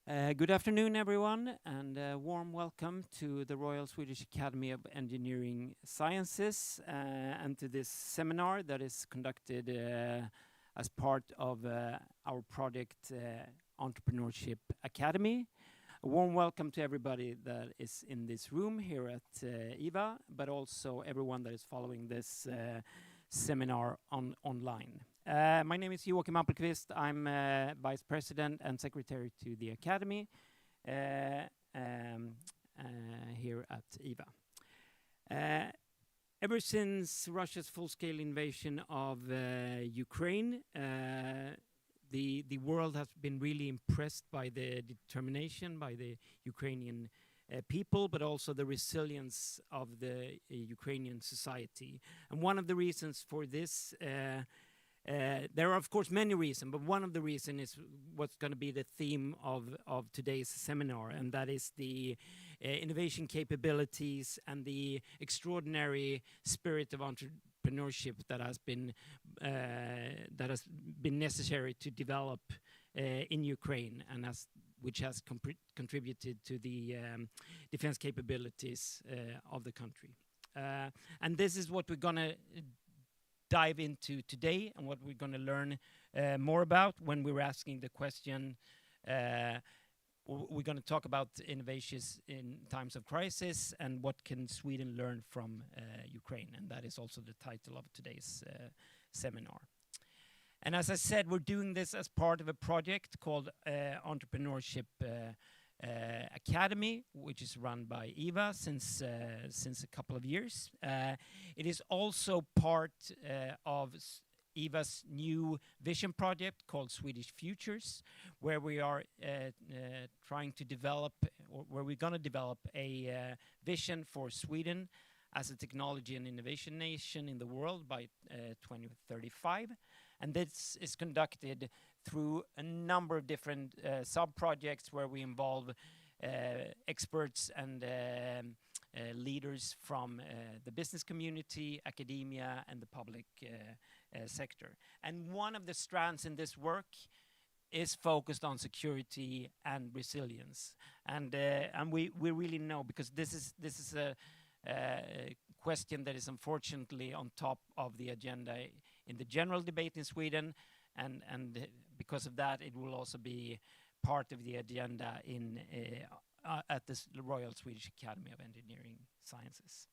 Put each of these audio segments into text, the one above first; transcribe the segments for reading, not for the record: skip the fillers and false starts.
Good afternoon, everyone, and a warm welcome to the Royal Swedish Academy of Engineering Sciences and to this seminar that is conducted as part of our project Entrepreneurship Academy. A warm welcome to everybody that is in this room here at IVA, but also everyone that is following this seminar online. My name is Joakim Appelqvist. I'm Vice President and Secretary to the Academy here at IVA. Ever since Russia's full-scale invasion of Ukraine, the world has been really impressed by the determination by the Ukrainian people, but also the resilience of the Ukrainian society. And one of the reasons for this there are, of course, many reasons, but one of the reasons is what's going to be the theme of today's seminar, and that is the innovation capabilities and the extraordinary spirit of entrepreneurship that has been necessary to develop in Ukraine, and which has contributed to the defense capabilities of the country. And this is what we're going to dive into today, and what we're going to learn more about when we're asking the question. We're going to talk about innovations in times of crisis and what can Sweden learn from Ukraine, and that is also the title of today's seminar. And as I said, we're doing this as part of a project called Entrepreneurship Academy, which is run by IVA since a couple of years. It is also part of IVA's new vision project called Swedish Futures, where we are trying to develop, or where we're going to develop a vision for Sweden as a technology and innovation nation in the world by 2035. And this is conducted through a number of different sub-projects where we involve experts and leaders from the business community, academia, and the public sector. And one of the strands in this work is focused on security and resilience. And we really know, because this is a question that is unfortunately on top of the agenda in the general debate in Sweden, and because of that, it will also be part of the agenda in at the Royal Swedish Academy of Engineering Sciences.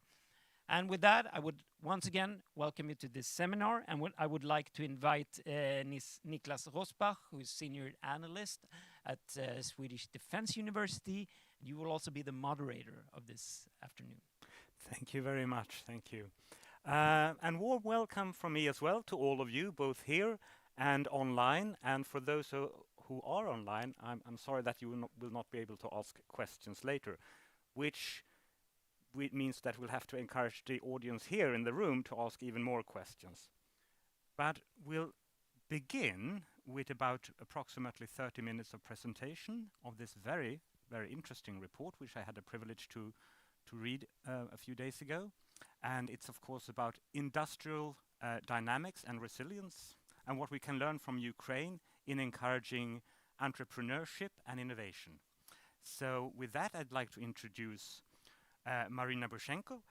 And with that, I would once again welcome you to this seminar, and I would like to invite Niklas Rosbach, who is senior analyst at Swedish Defense University. You will also be the moderator of this afternoon. Thank you very much. Thank you. And warm welcome from me as well to all of you, both here and online. And for those who are online, I'm sorry that you will not be able to ask questions later, which means that we'll have to encourage the audience here in the room to ask even more questions. But we'll begin with about approximately 30 minutes of presentation of this very, very interesting report, which I had the privilege to read a few days ago. And it's, of course, about industrial dynamics and resilience, and what we can learn from Ukraine in encouraging entrepreneurship and innovation. So with that, I'd like to introduce Marina Brushenko.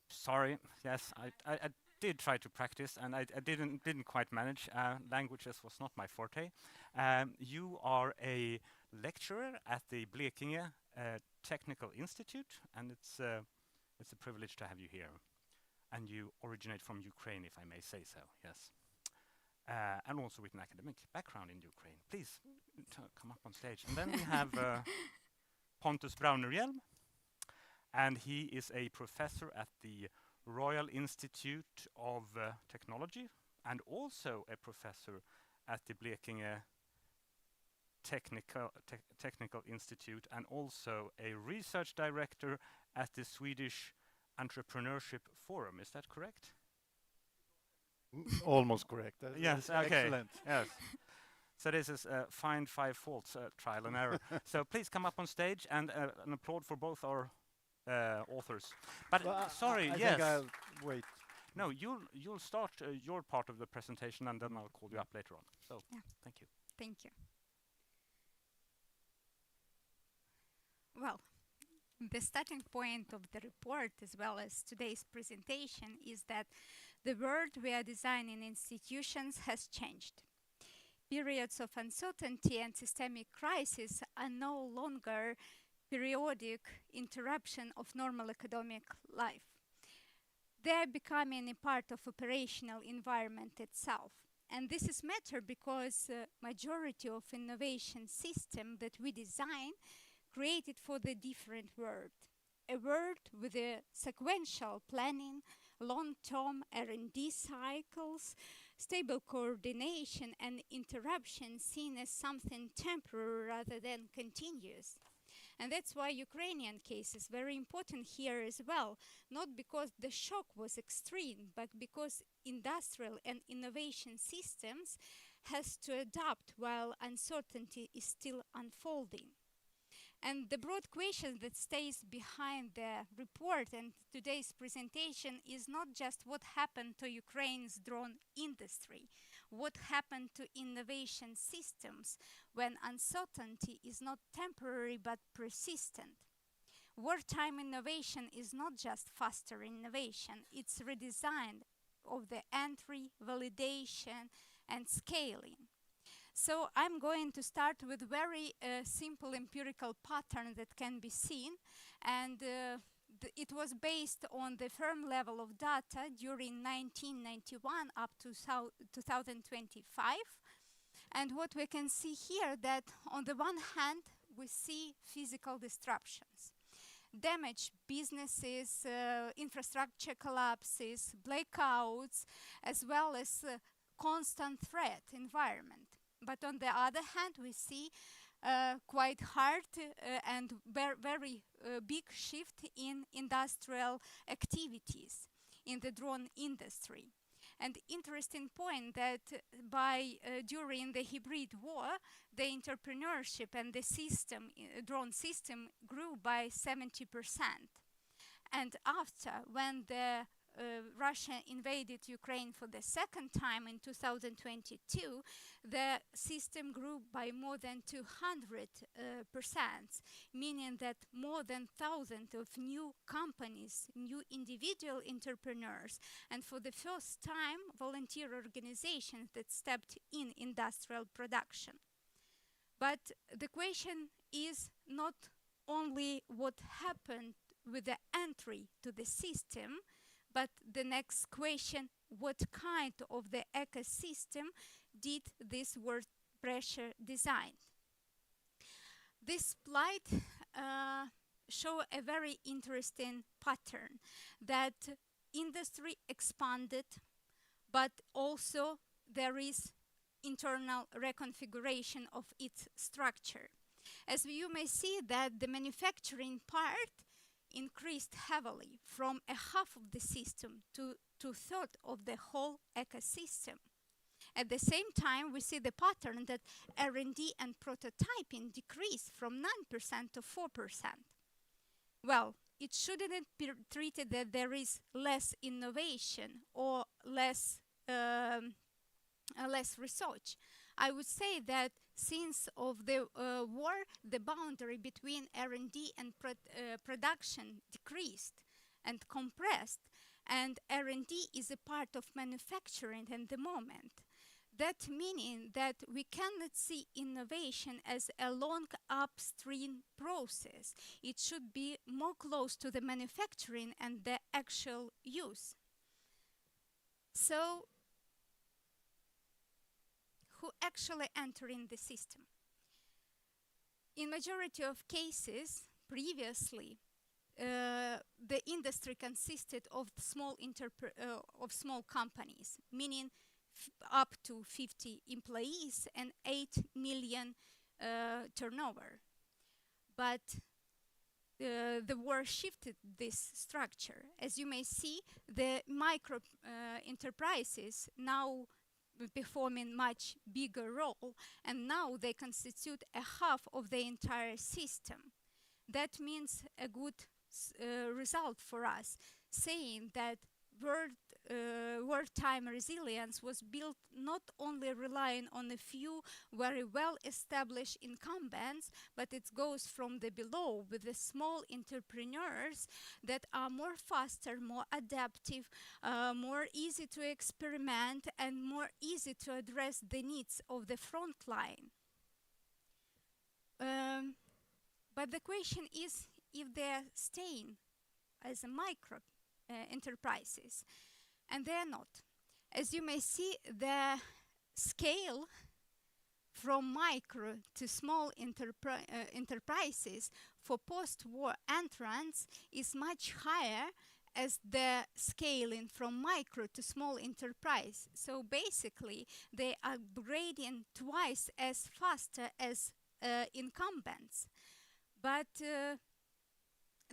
Sorry, yes, I did try to practice, and I didn't quite manage. Languages was not my forte. You are a lecturer at the Blekinge Technical Institute, and it's a privilege to have you here. And you originate from Ukraine, if I may say so, yes. And also with an academic background in Ukraine. Please come up on stage. And then we have Pontus Braunerhjelm, and he is a professor at the Royal Institute of Technology, and also a professor at the Blekinge Technical Institute, and also a research director at the Swedish Entrepreneurship Forum. Is that correct? Almost correct. Yes, okay. Excellent. Yes. So this is a find five faults trial and error. So please come up on stage, and an applaud for both our authors. But Well, sorry, I yes. think I'll wait. No, you'll start your part of the presentation, and then I'll call you up later on. So, Yeah. thank you. Thank you. Well, the starting point of the report, as well as today's presentation, is that the world we are designing institutions has changed. Periods of uncertainty and systemic crisis are no longer periodic interruption of normal economic life. They are becoming a part of operational environment itself. And this is matter because majority of innovation system that we design created for the different world. A world with a sequential planning, long-term R&D cycles, stable coordination and interruption seen as something temporary rather than continuous. And that's why Ukrainian case is very important here as well, not because the shock was extreme, but because industrial and innovation systems has to adapt while uncertainty is still unfolding. And the broad question that stays behind the report and today's presentation is not just what happened to Ukraine's drone industry, what happened to innovation systems when uncertainty is not temporary but persistent. Wartime innovation is not just faster innovation, it's redesign of the entry, validation, and scaling. So I'm going to start with very simple empirical pattern that can be seen, and it was based on the firm level of data during 1991 up to 2025. And what we can see here that on the one hand, we see physical disruptions, damaged businesses, infrastructure collapses, blackouts, as well as constant threat environment. But on the other hand, we see quite hard and very big shift in industrial activities in the drone industry. And interesting point that during the hybrid war, the entrepreneurship and the system, drone system grew by 70%. And after, when the Russia invaded Ukraine for the second time in 2022, the system grew by more than 200%, meaning that more than 1,000 of new companies, new individual entrepreneurs, and for the first time, volunteer organizations that stepped in industrial production. But the question is not only what happened with the entry to the system, but the next question, what kind of the ecosystem did this world pressure design? This slide show a very interesting pattern that industry expanded, but also there is internal reconfiguration of its structure. As you may see that the manufacturing part increased heavily from a half of the system to 2/3 of the whole ecosystem. At the same time, we see the pattern that R&D and prototyping decreased from 9% to 4%. Well, it shouldn't be treated that there is less innovation or less research. I would say that since of the war, the boundary between R&D and production decreased and compressed, and R&D is a part of manufacturing at the moment. That meaning that we cannot see innovation as a long upstream process. It should be more close to the manufacturing and the actual use. So, who actually enter in the system? In majority of cases, previously, the industry consisted of small companies, meaning up to 50 employees and 8 million turnover. But the war shifted this structure. As you may see, the micro enterprises now performing much bigger role, and now they constitute a half of the entire system. That means a good result for us, saying that world wartime resilience was built not only relying on a few very well-established incumbents, but it goes from the below with the small entrepreneurs that are more faster, more adaptive, more easy to experiment, and more easy to address the needs of the front line. But the question is if they're staying as a micro enterprises, and they're not. As you may see, the scale from micro to small enterprises for post-war entrants is much higher as the scaling from micro to small enterprise. So basically, they are upgrading twice as faster as incumbents. But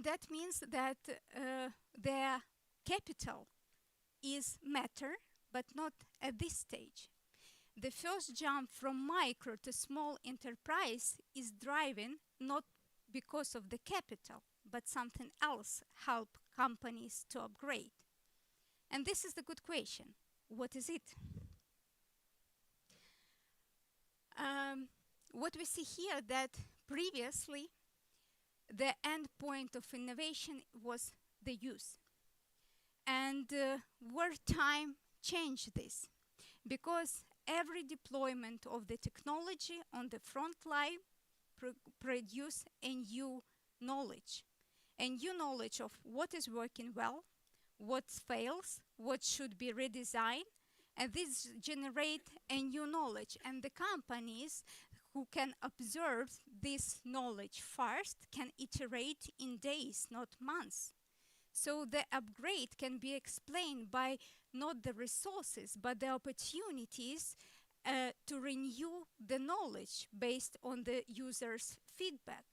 that means that their capital is matter, but not at this stage. The first jump from micro to small enterprise is driven not because of the capital, but something else help companies to upgrade. And this is the good question. What is it? What we see here that previously the end point of innovation was the use. And wartime changed this because every deployment of the technology on the front line produce a new knowledge of what is working well, what fails, what should be redesigned, and this generate a new knowledge. And the companies who can observe this knowledge first can iterate in days, not months. So the upgrade can be explained by not the resources, but the opportunities to renew the knowledge based on the user's feedback.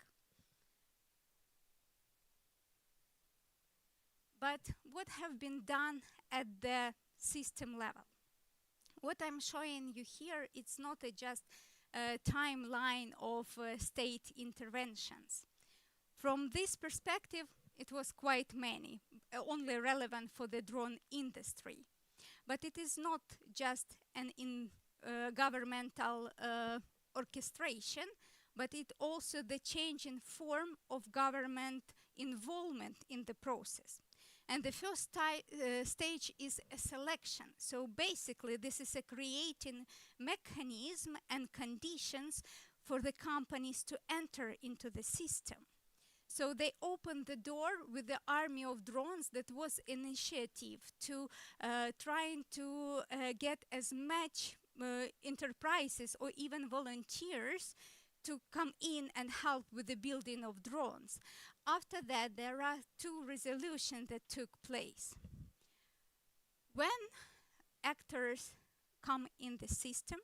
But what have been done at the system level? What I'm showing you here, it's not just a timeline of state interventions. From this perspective, it was quite many, only relevant for the drone industry. But it is not just an governmental orchestration, but it also the change in form of government involvement in the process. And the first stage is a selection. So basically, this is a creating mechanism and conditions for the companies to enter into the system. So they opened the door with the army of drones that was initiative to trying to get as much enterprises or even volunteers to come in and help with the building of drones. After that, there are two resolutions that took place. When actors come in the system,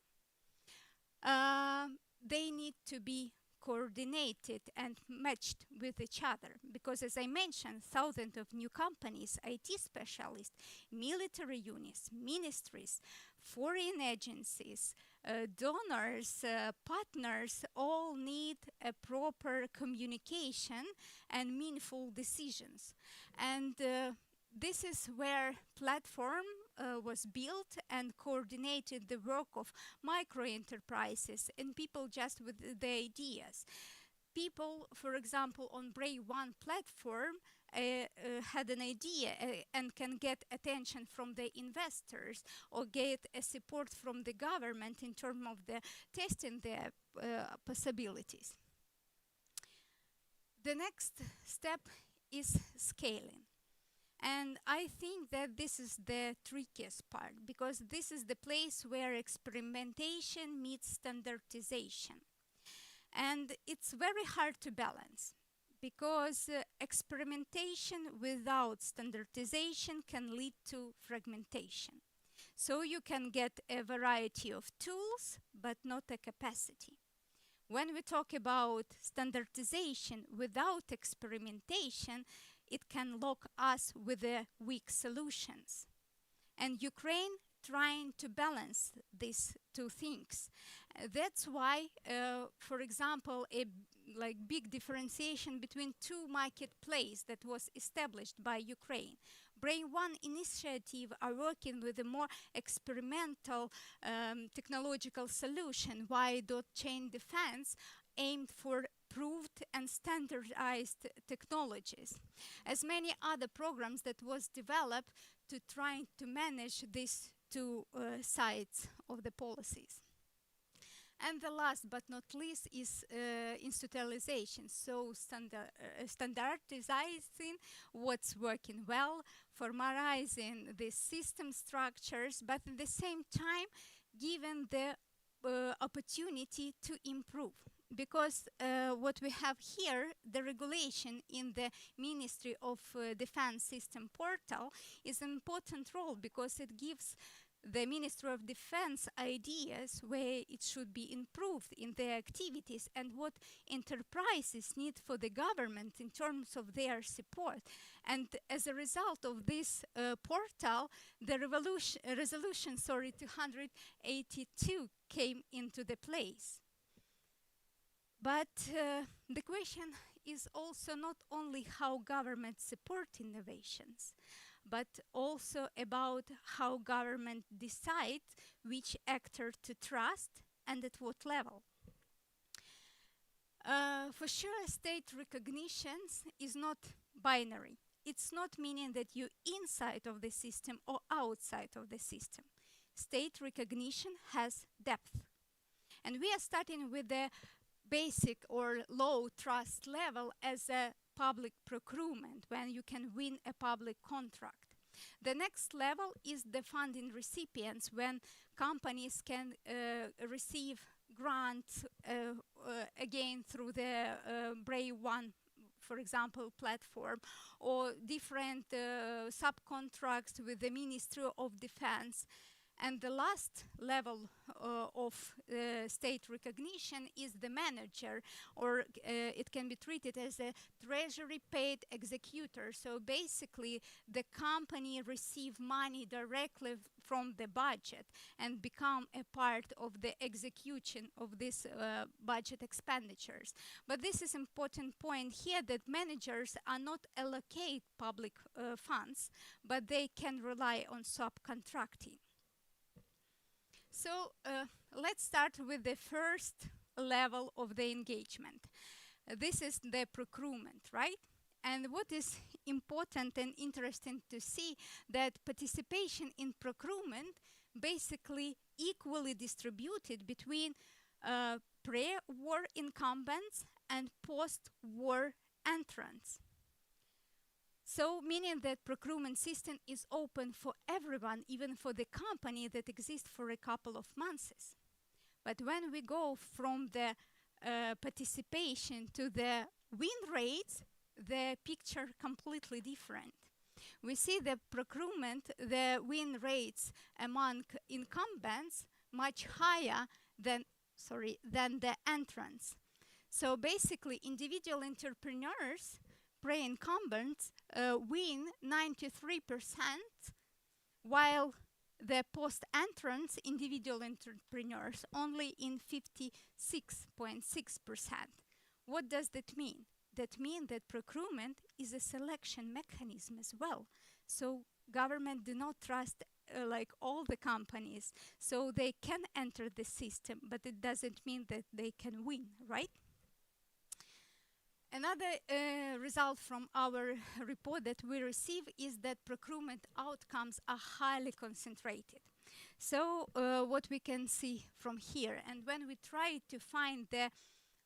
they need to be coordinated and matched with each other. Because as I mentioned, thousands of new companies, IT specialists, military units, ministries, foreign agencies, donors, partners all need a proper communication and meaningful decisions. And this is where platform was built and coordinated the work of micro enterprises and people just with the ideas. People, for example, on Brave One platform had an idea and can get attention from the investors or get a support from the government in terms of the testing their possibilities. The next step is scaling. And I think that this is the trickiest part because this is the place where experimentation meets standardization. And it's very hard to balance because experimentation without standardization can lead to fragmentation. So you can get a variety of tools, but not a capacity. When we talk about standardization without experimentation, it can lock us with the weak solutions. And Ukraine trying to balance these two things. That's why, for example, a big differentiation between two marketplaces that was established by Ukraine. Brain One initiative are working with a more experimental technological solution, while Chain Defense aimed for proved and standardized technologies. As many other programs that was developed to try to manage these two sides of the policies. And the last but not least is institutionalization, so standardizing what's working well, formalizing the system structures, but at the same time giving the opportunity to improve. Because what we have here, the regulation in the Ministry of Defense System portal is an important role, because it gives the Ministry of Defense ideas where it should be improved in their activities and what enterprises need for the government in terms of their support. And as a result of this portal, the resolution 282 came into the place. But the question is also not only how governments support innovations, but also about how government decides which actor to trust and at what level. For sure, state recognition is not binary. It's not meaning that you're inside of the system or outside of the system. State recognition has depth. And we are starting with the basic or low trust level as a public procurement, when you can win a public contract. The next level is the funding recipients, when companies can receive grants again through the Brain One, for example, platform, or different subcontracts with the Ministry of Defense. And the last level of state recognition is the manager, or it can be treated as a treasury paid executor. So basically, the company receive money directly from the budget and become a part of the execution of these budget expenditures. But this is important point here, that managers are not allocate public funds, but they can rely on subcontracting. So let's start with the first level of the engagement. This is the procurement, right? And what is important and interesting to see, that participation in procurement basically equally distributed between pre-war incumbents and post-war entrants. So meaning that procurement system is open for everyone, even for the company that exists for a couple of months. But when we go from the participation to the win rates, the picture completely different. We see the procurement, the win rates among incumbents much higher than the entrants. So basically, individual entrepreneurs, pre-incumbents, win 93%, while the post-entrants, individual entrepreneurs, only in 56.6%. What does that mean? That means that procurement is a selection mechanism as well. So government do not trust like all the companies, so they can enter the system, but it doesn't mean that they can win, right? Another result from our report that we receive is that procurement outcomes are highly concentrated. So what we can see from here, and when we try to find the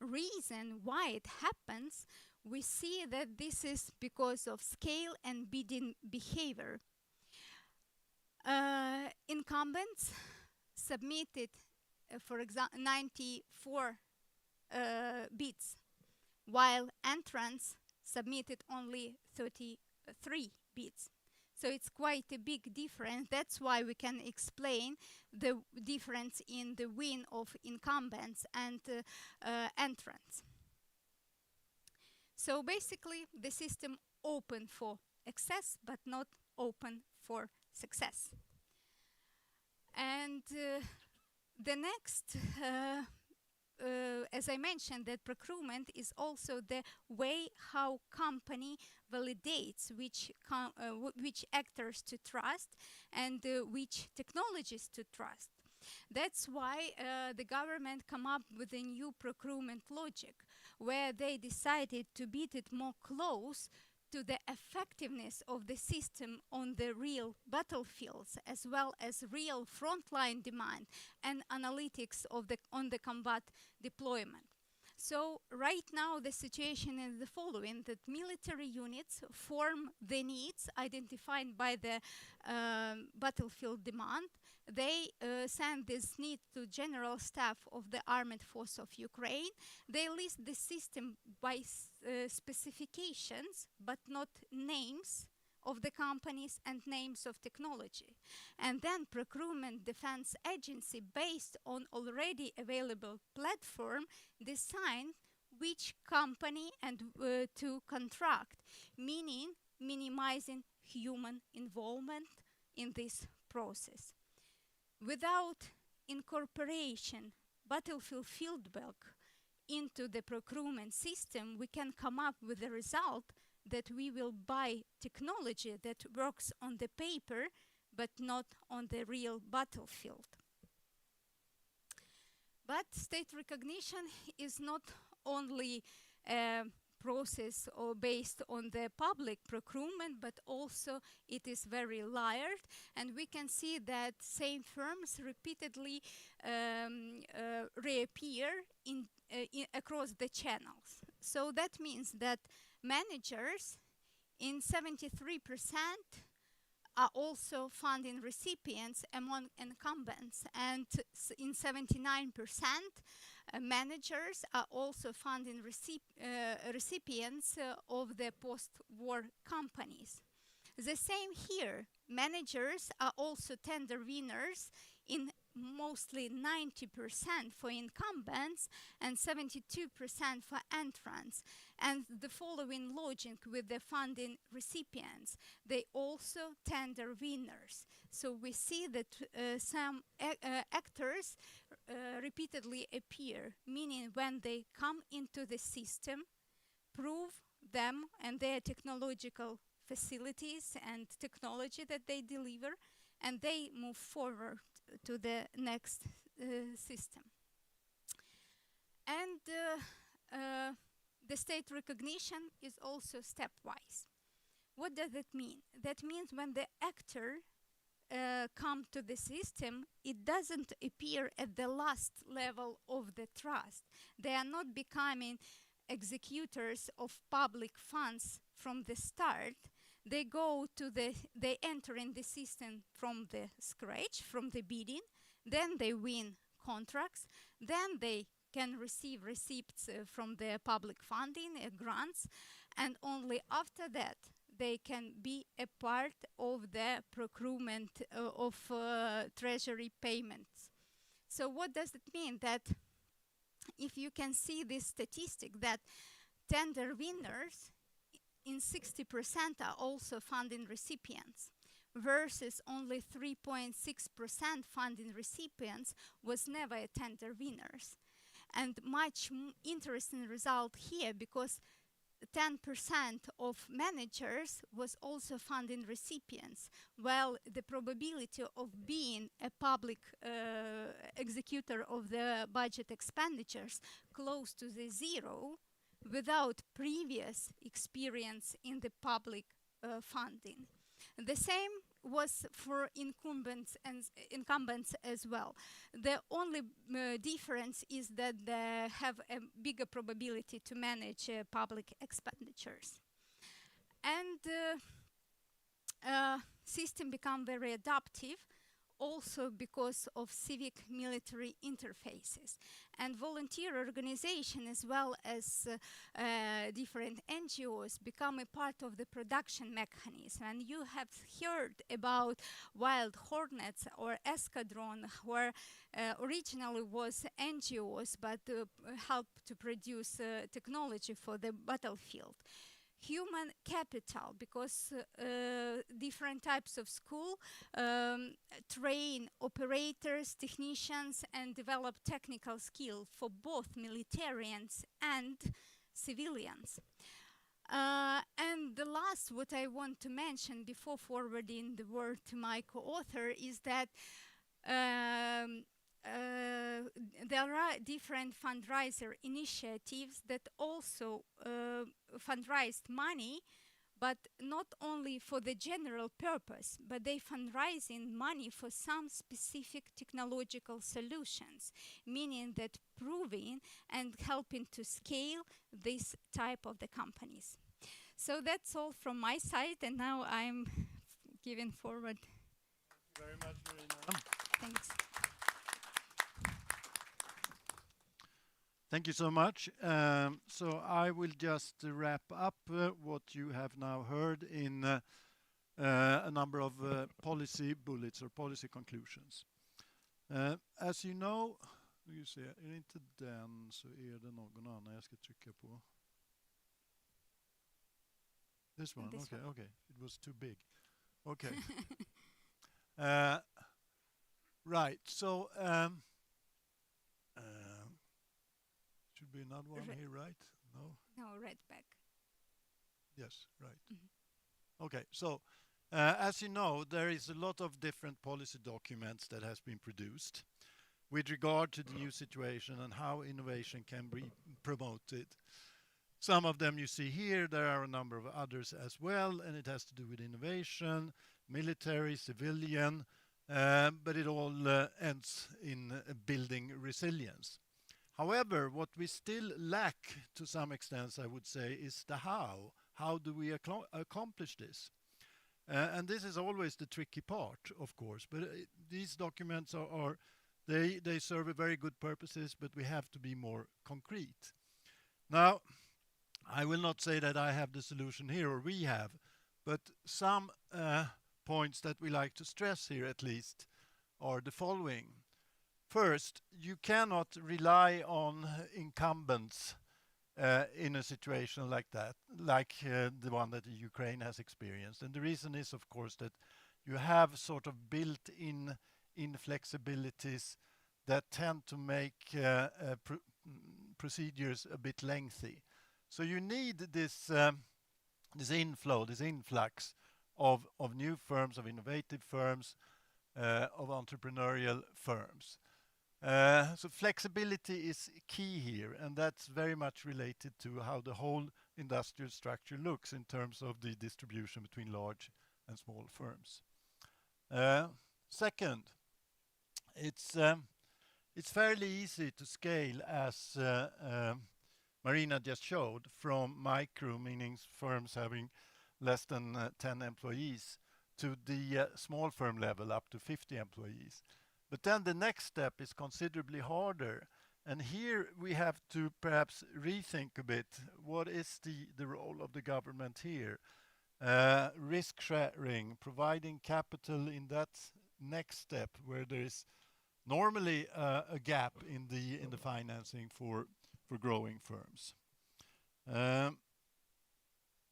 reason why it happens, we see that this is because of scale and bidding behavior. Incumbents submitted, for example, 94 bids, while entrants submitted only 33 bids. So it's quite a big difference. That's why we can explain the difference in the win of incumbents and entrants. So basically, the system open for access, but not open for success. And the next as I mentioned, that procurement is also the way how company validates which actors to trust and which technologies to trust. That's why the government come up with a new procurement logic, where they decided to beat it more close to the effectiveness of the system on the real battlefields, as well as real frontline demand and analytics of on the combat deployment. So right now the situation is the following, that military units form the needs identified by the battlefield demand. They send this need to General Staff of the Armed Force of Ukraine. They list the system by specifications, but not names of the companies and names of technology. And then Procurement Defense Agency, based on already available platform, decide which company and to contract, meaning minimizing human involvement in this process. Without incorporation battlefield fieldwork into the procurement system, we can come up with a result that we will buy technology that works on the paper but not on the real battlefield. But state recognition is not only a process or based on the public procurement, but also it is very layered, and we can see that same firms repeatedly reappear across the channels. So that means that managers in 73% are also funding recipients among incumbents, and in 79% managers are also funding recipients of the post-war companies. The same here, managers are also tender winners in mostly 90% for incumbents and 72% for entrants. And the following logic with the funding recipients, they also tender winners. So we see that some actors repeatedly appear, meaning when they come into the system, prove them and their technological facilities and technology that they deliver, and they move forward to the next system. And the state recognition is also stepwise. What does it mean? That means when the actor come to the system, it doesn't appear at the last level of the trust. They are not becoming executors of public funds from the start. They enter in the system from the scratch, from the bidding, then they win contracts, then they can receive receipts from the public funding, grants, and only after that they can be a part of the procurement of treasury payments. So what does it mean? That if you can see this statistic, that tender winners in 60% are also funding recipients, versus only 3.6% funding recipients was never a tender winners. And much interesting result here, because 10% of managers was also funding recipients, while the probability of being a public executor of the budget expenditures close to the zero without previous experience in the public funding. The same was for incumbents as well. The only difference is that they have a bigger probability to manage public expenditures. And system become very adaptive, also because of civic military interfaces. And volunteer organization, as well as different NGOs, become a part of the production mechanism. And you have heard about Wild Hornets or Escadron, where originally was NGOs, but helped to produce technology for the battlefield. human capital, because different types of school train operators, technicians, and develop technical skill for both militarians and civilians. And the last what I want to mention before forwarding the word to my co-author is that there are different fundraiser initiatives that also fundraised money, but not only for the general purpose, but they fundraising money for some specific technological solutions, meaning that proving and helping to scale this type of the companies. So that's all from my side, and now I'm giving forward. Thank you very much, Marina. Thanks. Thank you so much. So I will just wrap up what you have now heard in a number of policy bullets or policy conclusions. As you know, you see, är det inte den så är det någon annan jag ska trycka på. This one, This okay, one. okay. It was too big. Okay. Right, so should be another one here, right? No? No, right back. Yes, right. Mhm. Okay, so as you know, there is a lot of different policy documents that has been produced with regard to the new situation and how innovation can be promoted. Some of them you see here, there are a number of others as well, and it has to do with innovation, military, civilian, but it all ends in building resilience. However, what we still lack to some extent, I would say, is the how. How do we accomplish this? And this is always the tricky part, of course, but these documents they serve a very good purposes, but we have to be more concrete. Now, I will not say that I have the solution here, or we have, but some points that we like to stress here at least are the following. First, you cannot rely on incumbents in a situation like that, like the one that Ukraine has experienced. And the reason is, of course, that you have sort of built-in inflexibilities that tend to make procedures a bit lengthy. So you need this inflow, this influx of new firms, of innovative firms, of entrepreneurial firms. So flexibility is key here, and that's very much related to how the whole industrial structure looks in terms of the distribution between large and small firms. Second, it's fairly easy to scale, as Marina just showed, from micro, meaning firms having less than 10 employees, to the small firm level up to 50 employees. But then the next step is considerably harder. And here we have to perhaps rethink a bit, what is the role of the government here? Risk sharing, providing capital in that next step where there is normally a gap in the financing for growing firms.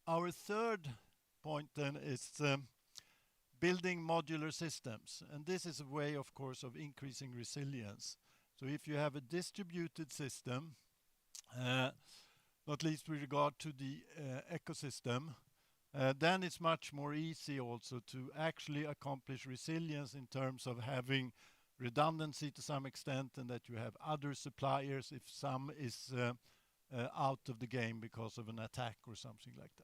Our third point then is building modular systems, and this is a way, of course, of increasing resilience. So if you have a distributed system, not least with regard to the ecosystem, then it's much more easy also to actually accomplish resilience in terms of having redundancy to some extent, and that you have other suppliers if some is out of the game because of an attack or something like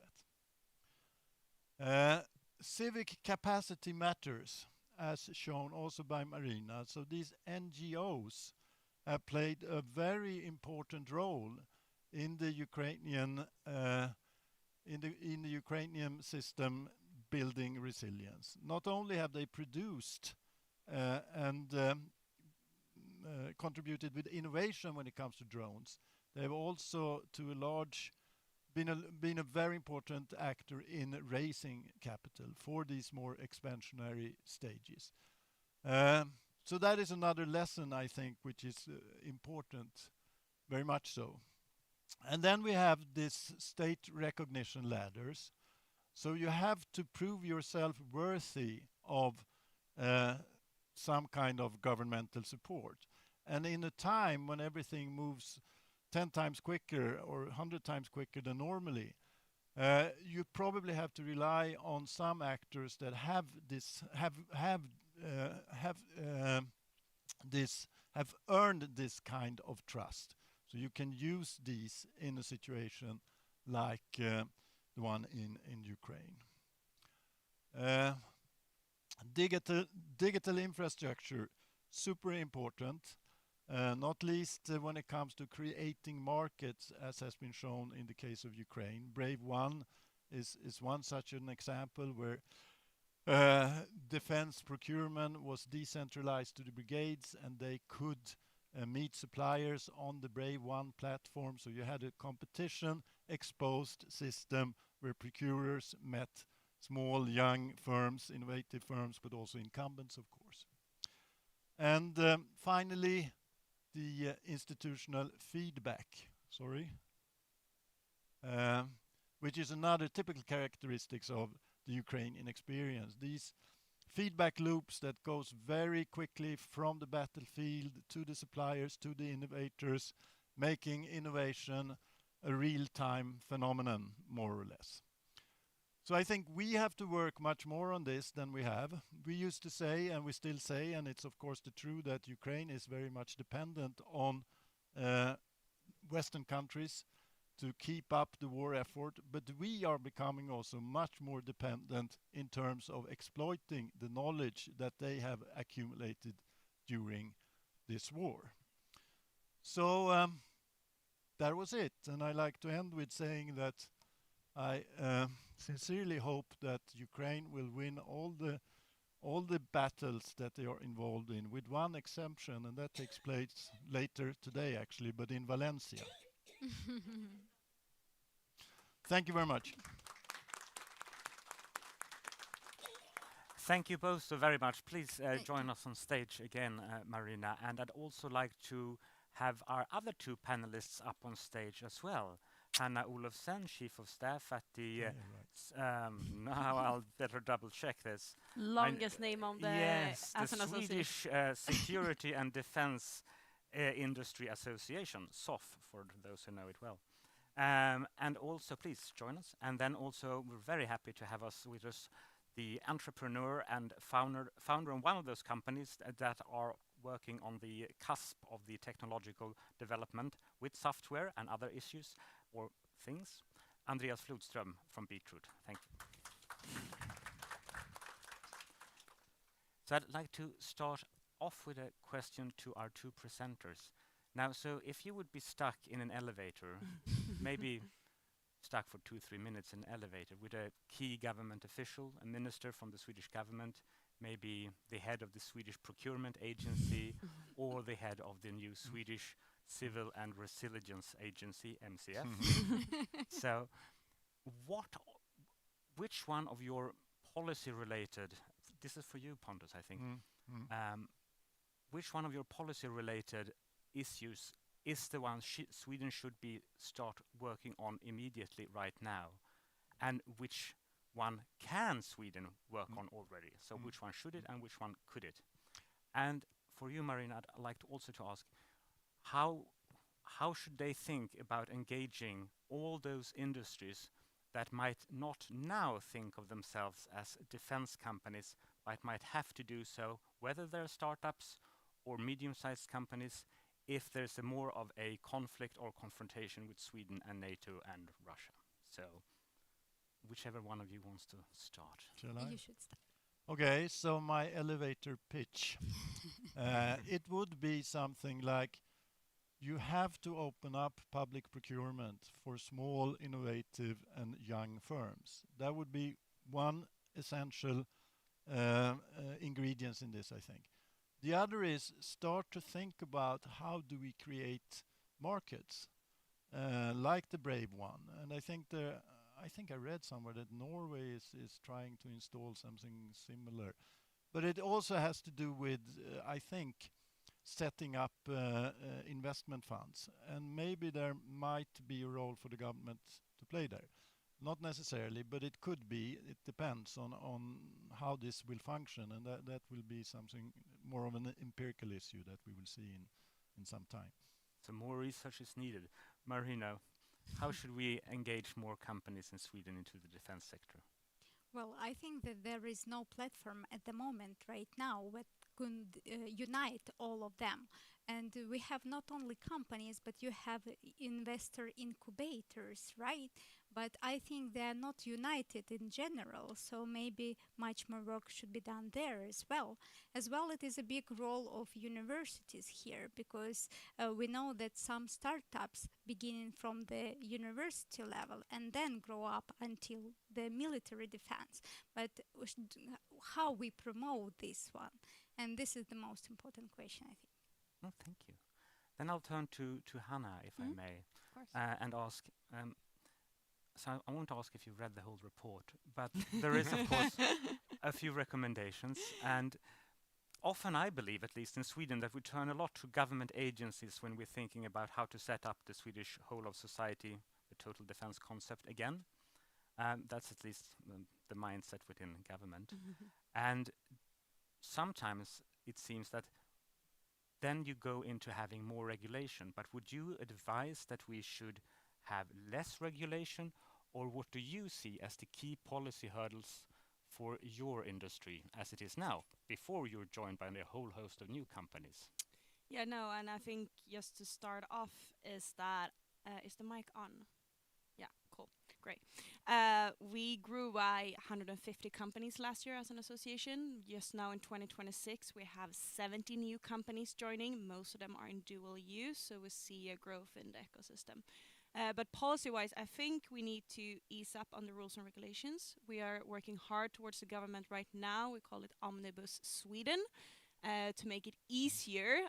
that. Civic capacity matters, as shown also by Marina. So these NGOs have played a very important role in the Ukrainian Ukrainian system building resilience. Not only have they produced and contributed with innovation when it comes to drones, they have also, to a large, been a very important actor in raising capital for these more expansionary stages. So that is another lesson, I think, which is important, very much so. And then we have this state recognition ladders. So you have to prove yourself worthy of some kind of governmental support. And in a time when everything moves 10 times quicker or 100 times quicker than normally, you probably have to rely on some actors that have earned this kind of trust. So you can use these in a situation like the one in Ukraine. Digital infrastructure, super important, not least when it comes to creating markets, as has been shown in the case of Ukraine. Brave One is one such an example where defense procurement was decentralized to the brigades, and they could meet suppliers on the Brave One platform. So you had a competition exposed system where procurers met small, young firms, innovative firms, but also incumbents, of course. And finally, the institutional feedback, which is another typical characteristics of the Ukrainian experience. These feedback loops that goes very quickly from the battlefield to the suppliers, to the innovators, making innovation a real-time phenomenon, more or less. So I think we have to work much more on this than we have. We used to say, and we still say, and it's of course the true, that Ukraine is very much dependent on Western countries to keep up the war effort, but we are becoming also much more dependent in terms of exploiting the knowledge that they have accumulated during this war. So that was it, and I like to end with saying that I sincerely hope that Ukraine will win all the battles that they are involved in, with one exception, and that takes place later today actually, but in Valencia. Thank you very much. Thank you both so very much. Please join us on stage again, Marina. And I'd also like to have our other two panelists up on stage as well. Hanna Olofsen, Chief of Staff at the... now I'll better double check this. Longest name on the... Yes, the as an Swedish Security and Defense Industry Association, SOF, for those who know it well. And also, please join us. And then also, we're very happy to have with us the entrepreneur and founder of one of those companies that are working on the cusp of the technological development with software and other issues or things. Andreas Flodström from Beetroot. Thank you. So I'd like to start off with a question to our two presenters. Now, so if you would be stuck in an elevator, maybe stuck for 2-3 minutes in an elevator with a key government official, a minister from the Swedish government, maybe the head of the Swedish Procurement Agency, or the head of the new Swedish Civil and Resilience Agency, MCF. So, which one of your policy-related, this is for you, Pontus, I think, which one of your policy-related issues is the one Sweden should start working on immediately right now, and which one can Sweden work on already? So which one should it and which one could it? And for you, Marina, I'd like to also to ask, how should they think about engaging all those industries that might not now think of themselves as defense companies, but might have to do so, whether they're startups or medium-sized companies, if there's more of a conflict or confrontation with Sweden and NATO and Russia? So, whichever one of you wants to start. Shall I? You should start. Okay, so my elevator pitch. It would be something like, you have to open up public procurement for small, innovative and young firms. That would be one essential ingredients in this, I think. The other is start to think about how do we create markets like the Brave One. And I think I read somewhere that Norway is trying to install something similar. But it also has to do with, I think, setting up investment funds. And maybe there might be a role for the government to play there. Not necessarily, but it could be. It depends on how this will function, and that will be something more of an empirical issue that we will see in some time. So more research is needed. Marina, how should we engage more companies in Sweden into the defense sector? Well, I think that there is no platform at the moment right now that could unite all of them. And we have not only companies, but you have investor incubators, right? But I think they are not united in general, so maybe much more work should be done there as well. As well, it is a big role of universities here, because we know that some startups beginning from the university level and then grow up until the military defense. But how we promote this one, and this is the most important question, I think. Oh, thank you. Then I'll turn to Hannah, if I may, Of course. and ask. So I won't ask if you've read the whole report, but there is, of course, a few recommendations. And often I believe, at least in Sweden, that we turn a lot to government agencies when we're thinking about how to set up the Swedish whole of society, the total defense concept again. That's at least the mindset within government. And sometimes it seems that then you go into having more regulation. But would you advise that we should have less regulation, or what do you see as the key policy hurdles for your industry as it is now, before you're joined by a whole host of new companies? Yeah, no, and I think just to start off is that, is the mic on? Yeah, cool, great. We grew by 150 companies last year as an association. Just now in 2026, we have 70 new companies joining. Most of them are in dual use, so we see a growth in the ecosystem. But policy-wise, I think we need to ease up on the rules and regulations. We are working hard towards the government right now. We call it Omnibus Sweden, to make it easier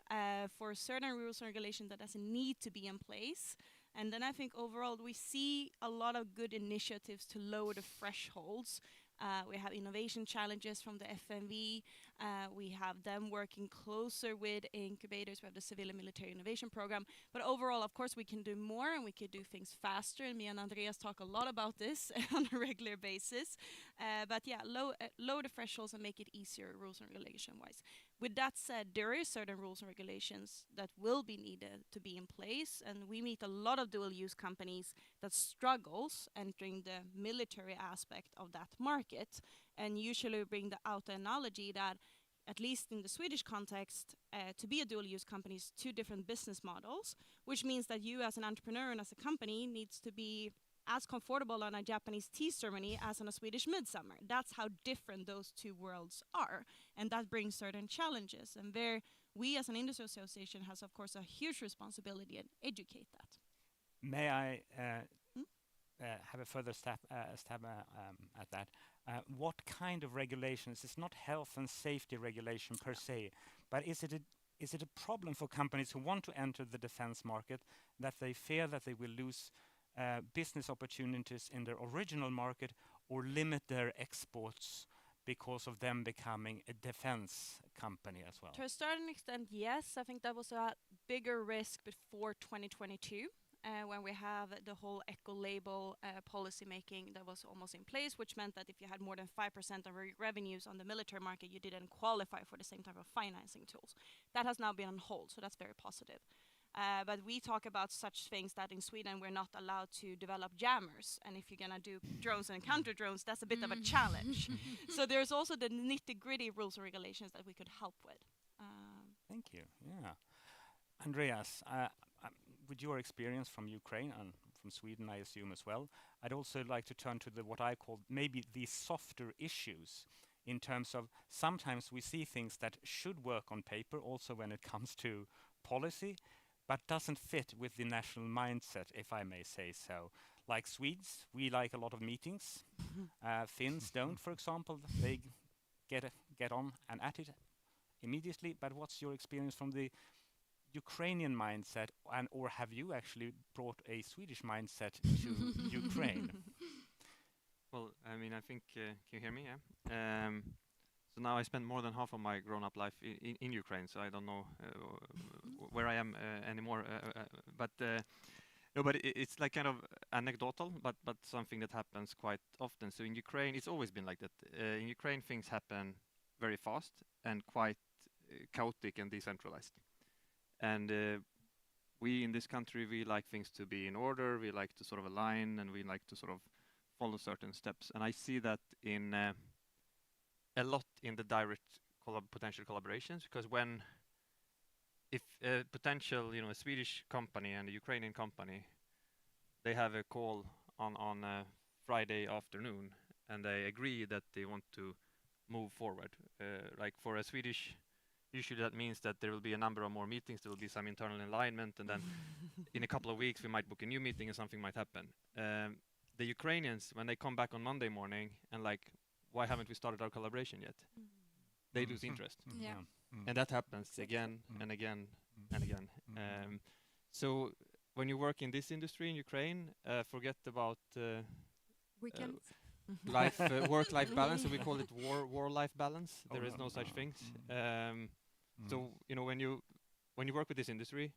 for certain rules and regulations that doesn't need to be in place. And then I think overall we see a lot of good initiatives to lower the thresholds. We have innovation challenges from the FMV. We have them working closer with incubators. We have the civil and military innovation program. But overall, of course, we can do more and we can do things faster. And me and Andreas talk a lot about this on a regular basis. But yeah, lower the thresholds and make it easier rules and regulation-wise. With that said, there are certain rules and regulations that will be needed to be in place. And we meet a lot of dual-use companies that struggles entering the military aspect of that market. And usually bring out the analogy that, at least in the Swedish context, to be a dual-use company is two different business models, which means that you as an entrepreneur and as a company needs to be as comfortable on a Japanese tea ceremony as on a Swedish midsummer. That's how different those two worlds are. And that brings certain challenges. And there, we as an industry association has, of course, a huge responsibility and educate that. May I have a further stab at that? What kind of regulations? It's not health and safety regulation per se, but is it a problem for companies who want to enter the defense market that they fear that they will lose business opportunities in their original market or limit their exports because of them becoming a defense company as well? To a certain extent, yes. I think that was a bigger risk before 2022. When we have the whole eco-label policy making that was almost in place, which meant that if you had more than 5% of revenues on the military market, you didn't qualify for the same type of financing tools. That has now been on hold, so that's very positive. But we talk about such things that in Sweden we're not allowed to develop jammers. And if you're going to do drones and counter drones, that's a bit of a challenge. So there's also the nitty-gritty rules and regulations that we could help with. Thank you. Yeah. Andreas, with your experience from Ukraine and from Sweden, I assume as well, I'd also like to turn to what I call maybe the softer issues, in terms of sometimes we see things that should work on paper also when it comes to policy, but doesn't fit with the national mindset, if I may say so. Like Swedes, we like a lot of meetings. Finns don't, for example. They get on and at it immediately. But what's your experience from the Ukrainian mindset, or have you actually brought a Swedish mindset to Ukraine? Well, I mean, I think, can you hear me? Yeah. So now I spend more than half of my grown-up life in Ukraine, so I don't know where I am anymore. No, but it's like kind of anecdotal, but something that happens quite often. So in Ukraine, it's always been like that. In Ukraine, things happen very fast and quite chaotic and decentralized. And we in this country, we like things to be in order. We like to sort of align, and we like to sort of follow certain steps. And I see that in a lot in the direct potential collaborations, because if a potential, a Swedish company and a Ukrainian company, they have a call on a Friday afternoon, and they agree that they want to move forward. Like for a Swedish, usually that means that there will be a number of more meetings, there will be some internal alignment, and then in a couple of weeks we might book a new meeting and something might happen. The Ukrainians, when they come back on Monday morning and like, why haven't we started our collaboration yet? They lose interest. Yeah. And that happens again and again and again. So when you work in this industry in Ukraine, forget about Weekends. work-life balance. So we call it war-life balance. There is no such things. So when you work with this industry,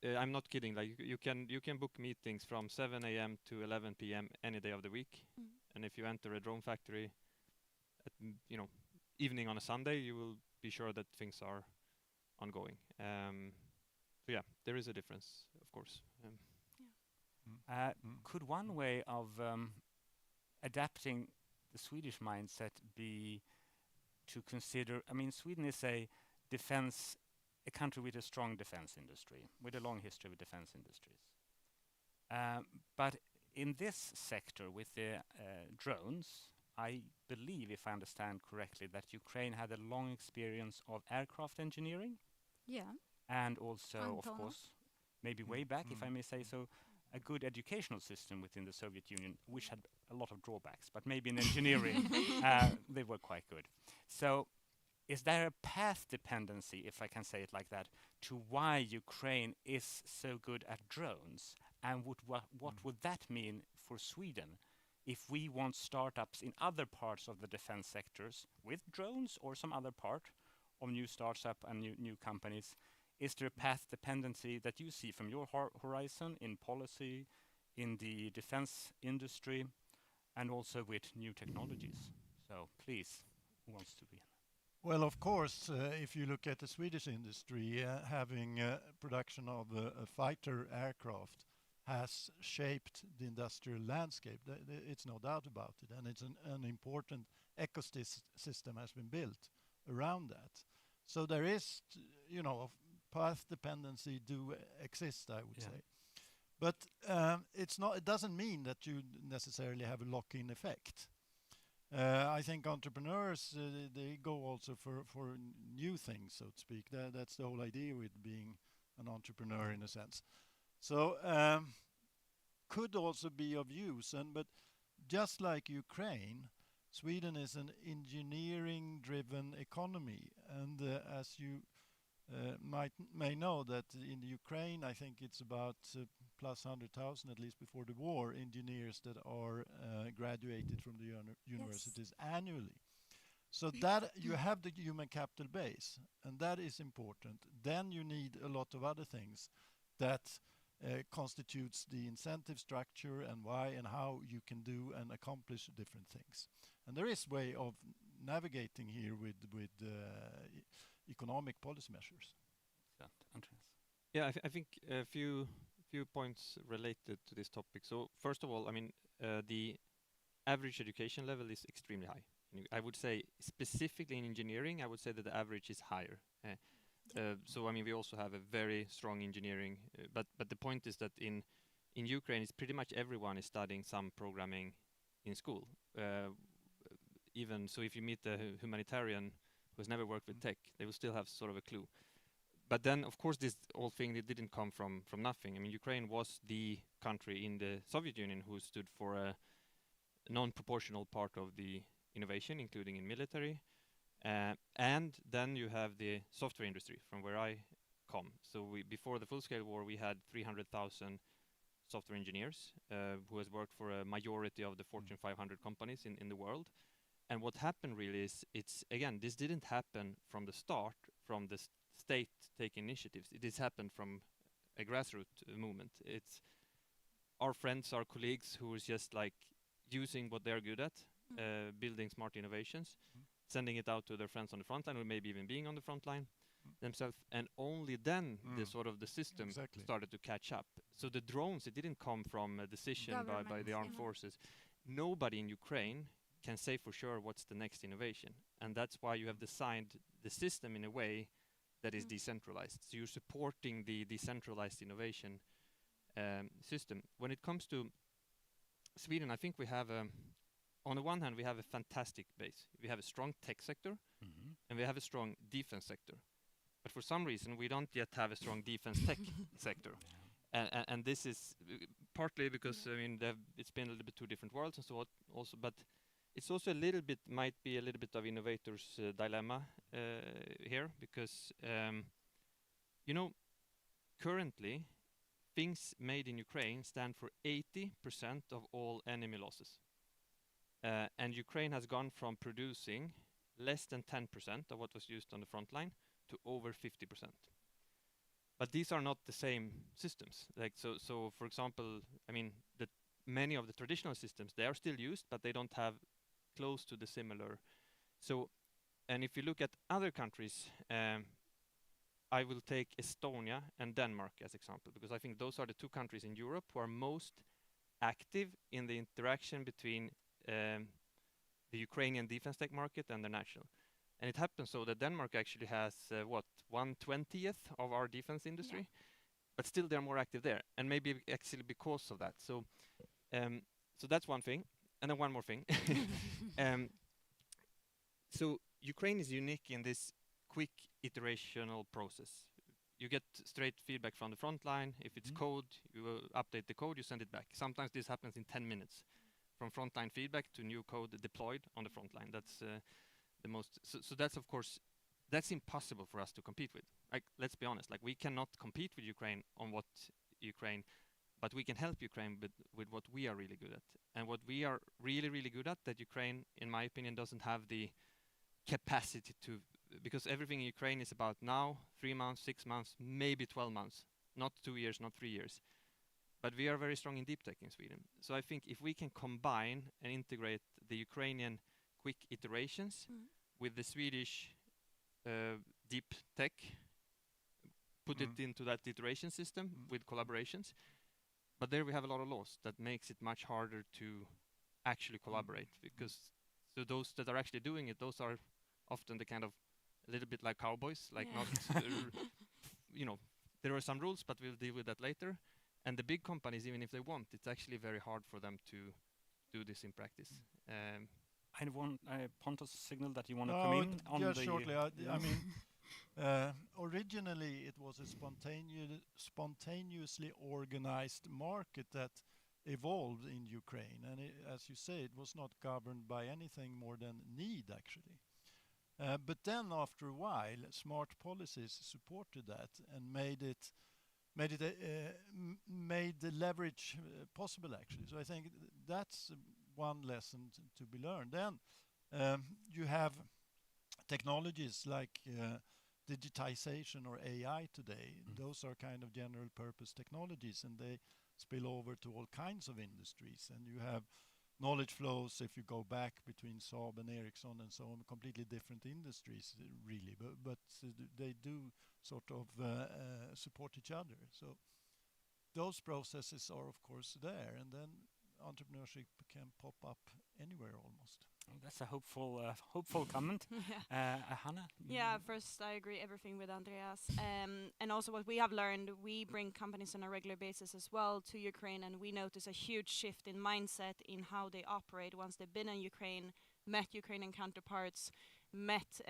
I'm not kidding. Like you can book meetings from 7 a.m. to 11 p.m. any day of the week, and if you enter a drone factory at evening on a Sunday, you will be sure that things are ongoing. So yeah, there is a difference, of course. Could one way of adapting the Swedish mindset be to consider, I mean, Sweden is a country with a strong defense industry, with a long history with defense industries. But in this sector, with the drones, I believe, if I understand correctly, that Ukraine had a long experience of aircraft engineering. Yeah. And also, of Antonov. course, maybe way back, if I may say so, a good educational system within the Soviet Union, which had a lot of drawbacks, but maybe in engineering, they were quite good. So is there a path dependency, if I can say it like that, to why Ukraine is so good at drones? And what would that mean for Sweden if we want startups in other parts of the defense sectors with drones or some other part of new startup and new companies? Is there a path dependency that you see from your horizon in policy, in the defense industry, and also with new technologies? So please, who wants to begin? Well, of course, if you look at the Swedish industry, having production of a fighter aircraft has shaped the industrial landscape. It's no doubt about it, and it's an important ecosystem has been built around that. So there is, path dependency do exist, I would say. But it doesn't mean that you necessarily have a lock-in effect. I think entrepreneurs, they go also for new things, so to speak. That's the whole idea with being an entrepreneur in a sense. So could also be of use, but just like Ukraine, Sweden is an engineering-driven economy, and as you may know that in Ukraine, I think it's about plus 100,000, at least before the war, engineers that are graduated from the universities annually. So that you have the human capital base, and that is important. Then you need a lot of other things that constitutes the incentive structure and why and how you can do and accomplish different things. And there is way of navigating here with economic policy measures. Yeah, I think a few points related to this topic. So first of all, I mean, the average education level is extremely high. I would say specifically in engineering, I would say that the average is higher. So I mean, we also have a very strong engineering, but the point is that in Ukraine, it's pretty much everyone is studying some programming in school. Even so, if you meet a humanitarian who's never worked with tech, they will still have sort of a clue. But then, of course, this whole thing, it didn't come from nothing. I mean, Ukraine was the country in the Soviet Union who stood for a non-proportional part of the innovation, including in military. And then you have the software industry from where I come. So before the full-scale war, we had 300,000 software engineers who has worked for a majority of the Fortune 500 companies in the world. And what happened really is, it's again, this didn't happen from the start, from the state taking initiatives. It has happened from a grassroots movement. It's our friends, our colleagues who is just like using what they're good at, building smart innovations, sending it out to their friends on the front line, or maybe even being on the front line themselves, and only then the sort of the system started to catch up. So the drones, it didn't come from a decision by the armed forces. Nobody in Ukraine can say for sure what's the next innovation, and that's why you have designed the system in a way that is decentralized. So you're supporting the decentralized innovation system. When it comes to Sweden, I think we have on the one hand, we have a fantastic base. We have a strong tech sector, and we have a strong defense sector. But for some reason, we don't yet have a strong defense tech sector. And this is partly because, I mean, it's been a little bit two different worlds and so on also, but it's also a little bit, might be a little bit of innovators' dilemma here, because, you know, currently, things made in Ukraine stand for 80% of all enemy losses. And Ukraine has gone from producing less than 10% of what was used on the front line to over 50%. But these are not the same systems. Like so for example, I mean, many of the traditional systems, they are still used, but they don't have close to the similar. So, and if you look at other countries, I will take Estonia and Denmark as example, because I think those are the two countries in Europe who are most active in the interaction between the Ukrainian defense tech market and the national. And it happens so that Denmark actually has, 1/20th of our defense industry, but still they're more active there, and maybe actually because of that. So, so that's one thing, and then one more thing. So Ukraine is unique in this quick iterational process. You get straight feedback from the front line. If it's code, you will update the code, you send it back. Sometimes this happens in 10 minutes. From frontline feedback to new code deployed on the front line. That's the most. So that's, of course, that's impossible for us to compete with. Like, let's be honest. Like, we cannot compete with Ukraine on what Ukraine, but we can help Ukraine with what we are really good at. And what we are really, really good at, that Ukraine, in my opinion, doesn't have the capacity to, because everything in Ukraine is about now, 3 months, 6 months, maybe 12 months, not 2 years, not 3 years. But we are very strong in deep tech in Sweden. So I think if we can combine and integrate the Ukrainian quick iterations with the Swedish deep tech, put it into that iteration system with collaborations. But there we have a lot of laws that makes it much harder to actually collaborate, because so those that are actually doing it, those are often the kind of a little bit like cowboys, like not, you know, there are some rules, but we'll deal with that later. And the big companies, even if they want, it's actually very hard for them to do this in practice. I want Pontus signal that you want to come in on just the shortly. I mean, originally it was a spontaneously organized market that evolved in Ukraine, and as you say, it was not governed by anything more than need, actually. But then, after a while, smart policies supported that and made the leverage possible, actually. So I think that's one lesson to be learned. Then you have technologies like digitization or AI today. Those are kind of general purpose technologies, and they spill over to all kinds of industries. And you have knowledge flows, if you go back between Saab and Ericsson and so on, completely different industries, really. But they do sort of support each other. So those processes are, of course, there. And then entrepreneurship can pop up anywhere almost. Oh, that's a hopeful comment. Hanna? Yeah, first I agree everything with Andreas. And also what we have learned, we bring companies on a regular basis as well to Ukraine, and we notice a huge shift in mindset in how they operate once they've been in Ukraine, met Ukrainian counterparts, met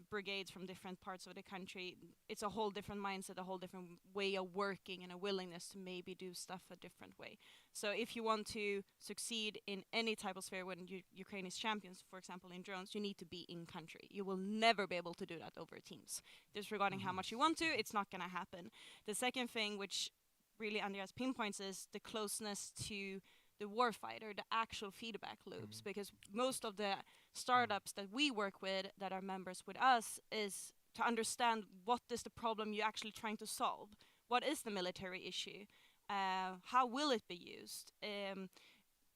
brigades from different parts of the country. It's a whole different mindset, a whole different way of working, and a willingness to maybe do stuff a different way. So if you want to succeed in any type of sphere when Ukraine is champions, for example in drones, you need to be in country. You will never be able to do that over Teams. Disregarding how much you want to, it's not going to happen. The second thing, which really Andreas pinpoints, is the closeness to the warfighter, the actual feedback loops, because most of the startups that we work with that are members with us is to understand what is the problem you're actually trying to solve. What is the military issue? How will it be used?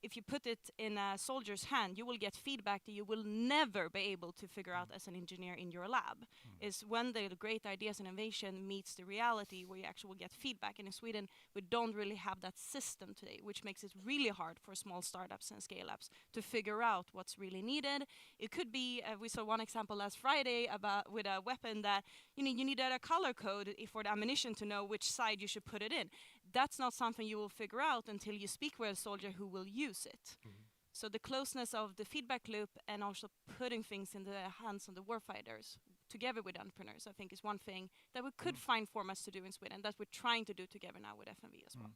If you put it in a soldier's hand, you will get feedback that you will never be able to figure out as an engineer in your lab. Is when the great ideas and innovation meets the reality where you actually will get feedback. And in Sweden, we don't really have that system today, which makes it really hard for small startups and scale-ups to figure out what's really needed. It could be, we saw one example last Friday about with a weapon that you needed a color code for the ammunition to know which side you should put it in. That's not something you will figure out until you speak with a soldier who will use it. So the closeness of the feedback loop and also putting things in the hands of the warfighters together with entrepreneurs, I think is one thing that we could find formats to do in Sweden that we're trying to do together now with FMV as well.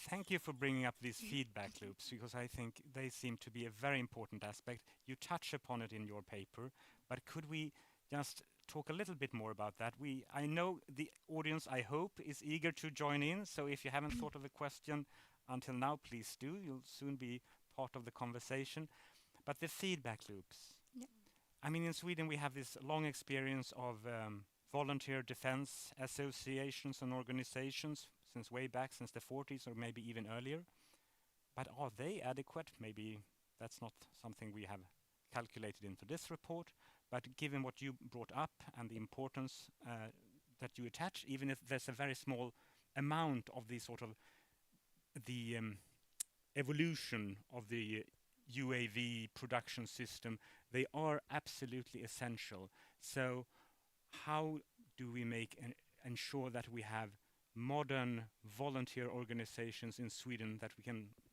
Thank you for bringing up these feedback loops, because I think they seem to be a very important aspect. You touch upon it in your paper, but could we just talk a little bit more about that? I know the audience, I hope, is eager to join in, so if you haven't thought of a question until now, please do. You'll soon be part of the conversation. But the feedback loops. Yeah. I mean, in Sweden we have this long experience of volunteer defense associations and organizations since way back, since the 40s or maybe even earlier. But are they adequate? Maybe that's not something we have calculated into this report. But given what you brought up and the importance that you attach, even if there's a very small amount of the sort of the evolution of the UAV production system, they are absolutely essential. So how do we ensure that we have modern volunteer organizations in Sweden that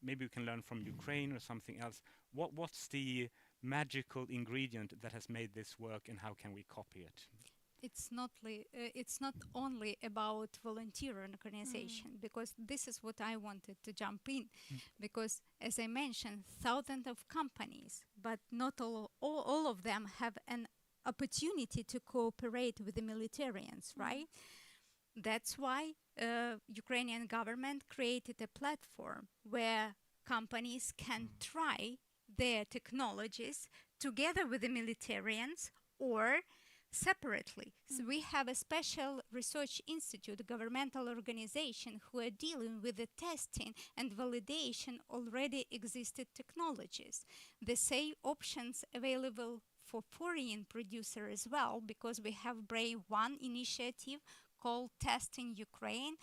maybe we can learn from Ukraine or something else? What's the magical ingredient that has made this work, and how can we copy it? It's not only about volunteer organization, because this is what I wanted to jump in, because as I mentioned, thousands of companies, but not all of them have an opportunity to cooperate with the militarians, right? That's why Ukrainian government created a platform where companies can try their technologies together with the militarians or separately. So we have a special research institute, a governmental organization, who are dealing with the testing and validation already existed technologies. The same options available for foreign producer as well, because we have Brave One initiative called Testing Ukraine,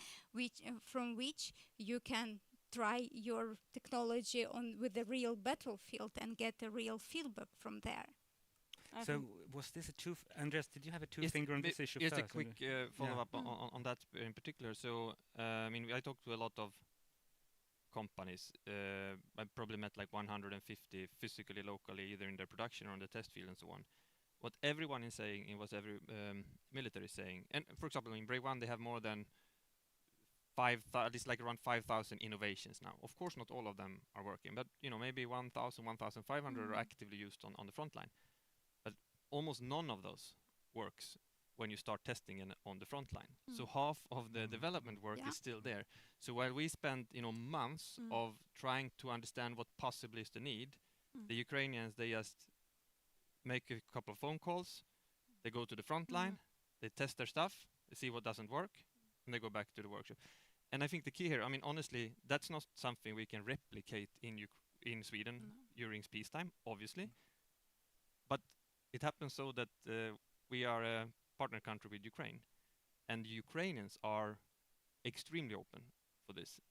from which you can try your technology with the real battlefield and get a real feedback from there. So was this Andreas, did you have a two-finger on this issue Just first? a quick follow-up on that in particular. So, I mean, I talked to a lot of companies. I probably met like 150 physically, locally, either in their production or on the test field and so on. What everyone is saying, and what every military is saying, and for example, in Brave One, they have more than at least like around 5,000 innovations now. Of course, not all of them are working, but maybe 1,000, 1,500 are actively used on the front line. But almost none of those works when you start testing on the front line. So half of the development work is still there. So while we spent months of trying to understand what possibly is the need, the Ukrainians, they just make a couple of phone calls, they go to the front line, they test their stuff, they see what doesn't work, and they go back to the workshop. And I think the key here, I mean, honestly, that's not something we can replicate in Sweden during peacetime, obviously. But it happens so that we are a partner country with Ukraine, and the Ukrainians are extremely open for this.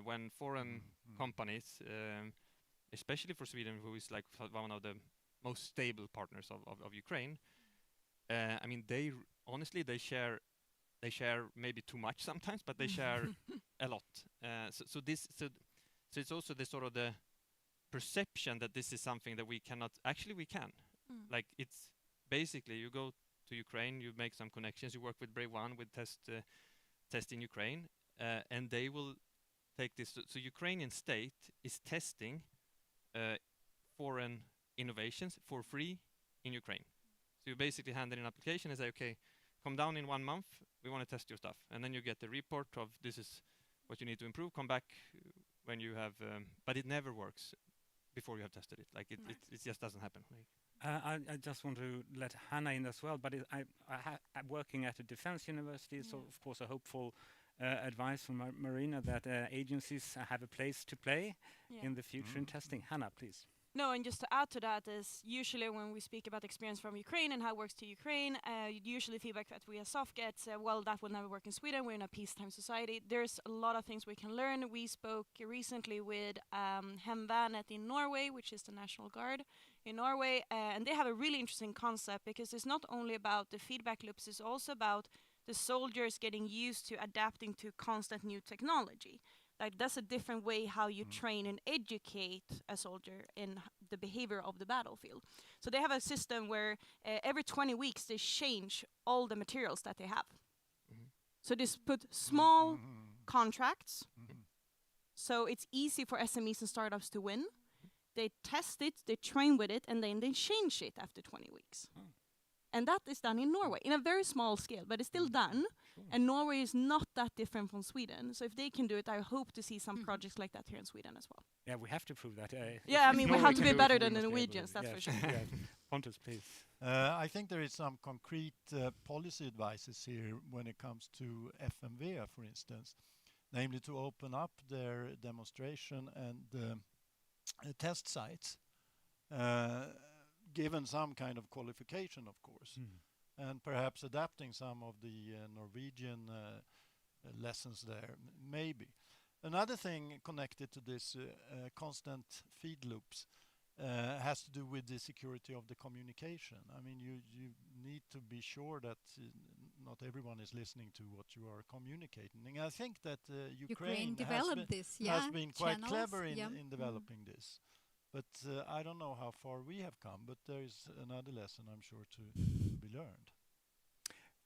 When foreign companies, especially for Sweden, who is like one of the most stable partners of Ukraine, I mean, they share maybe too much sometimes, but they share a lot. So it's also the sort of the perception that this is something that we cannot. Actually, we can. Like, it's basically you go to Ukraine, you make some connections, you work with Brave One with test in Ukraine, and they will take this. So Ukrainian state is testing foreign innovations for free in Ukraine. So you basically hand in an application and say, okay, come down in 1 month, we want to test your stuff. And then you get the report of this is what you need to improve, come back when you have, but it never works before you have tested it. Like Right. it just doesn't happen. Like, I just want to let Hannah in as well, but I'm working at a defense university, so Yeah. of course a hopeful advice from Marina that agencies have a place to play Yeah. in the future in testing. Hannah, please. No, and just to add to that is usually when we speak about experience from Ukraine and how it works to Ukraine, usually feedback that we as SOF get, well, that will never work in Sweden. We're in a peacetime society. There's a lot of things we can learn. We spoke recently with Hemvärnet in Norway, which is the National Guard in Norway, and they have a really interesting concept because it's not only about the feedback loops, it's also about the soldiers getting used to adapting to constant new technology. Like that's a different way how you train and educate a soldier in the behavior of the battlefield. So they have a system where every 20 weeks they change all the materials that they have. So they put small contracts, so it's easy for SMEs and startups to win. They test it, they train with it, and then they change it after 20 weeks. And that is done in Norway, in a very small scale, but it's still done. And Norway is not that different from Sweden. So if they can do it, I hope to see some projects like that here in Sweden as well. Yeah, we have to prove that. Yeah, I if mean, we Norway have to can be do it, better we than the must be able Norwegians, to. that's Yes. for sure. Yeah. Pontus, please. I think there is some concrete policy advices here when it comes to FMV, for instance, namely to open up their demonstration and test sites, given some kind of qualification, of course, and perhaps adapting some of the Norwegian lessons there, maybe. Another thing connected to this constant feed loops has to do with the security of the communication. I mean, you need to be sure that not everyone is listening to what you are communicating. And I think that Ukraine developed this, has been quite channels, clever in, yeah. in developing this. But I don't know how far we have come, but there is another lesson, I'm sure, to be learned.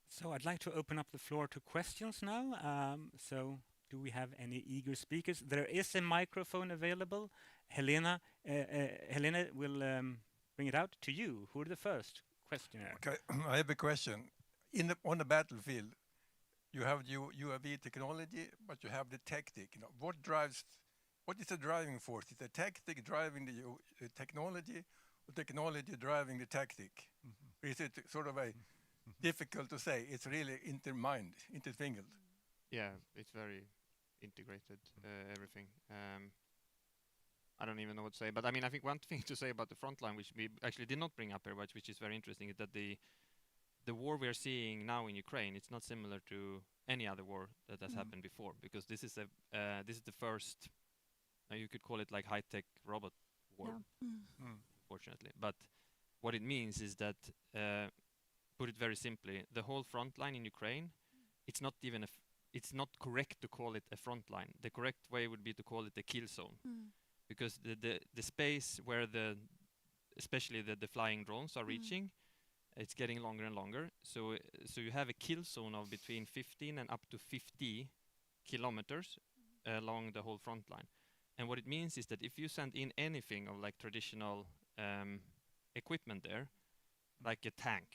So I'd like to open up the floor to questions now. So do we have any eager speakers? There is a microphone available. Helena will bring it out to you. Who are the first questioner? Okay, I have a question. On the battlefield, you have UAV technology, but you have the tactic. You know, what is the driving force? Is the tactic driving the technology, or technology driving the tactic? Or is it sort of a difficult to say? It's really interfingered. yeah, it's very integrated, everything. I don't even know what to say, but I mean, I think one thing to say about the front line, which we actually did not bring up here, but which is very interesting, is that the war we are seeing now in Ukraine, it's not similar to any other war that has happened before, because this is the first, you could call it like high-tech robot war, fortunately. But what it means is that, put it very simply, the whole front line in Ukraine, it's not even it's not correct to call it a front line. The correct way would be to call it a kill zone, because the space where especially the flying drones are reaching, it's getting longer and longer. So you have a kill zone of between 15 and up to 50 kilometers along the whole front line. And what it means is that if you send in anything of like traditional equipment there, like a tank,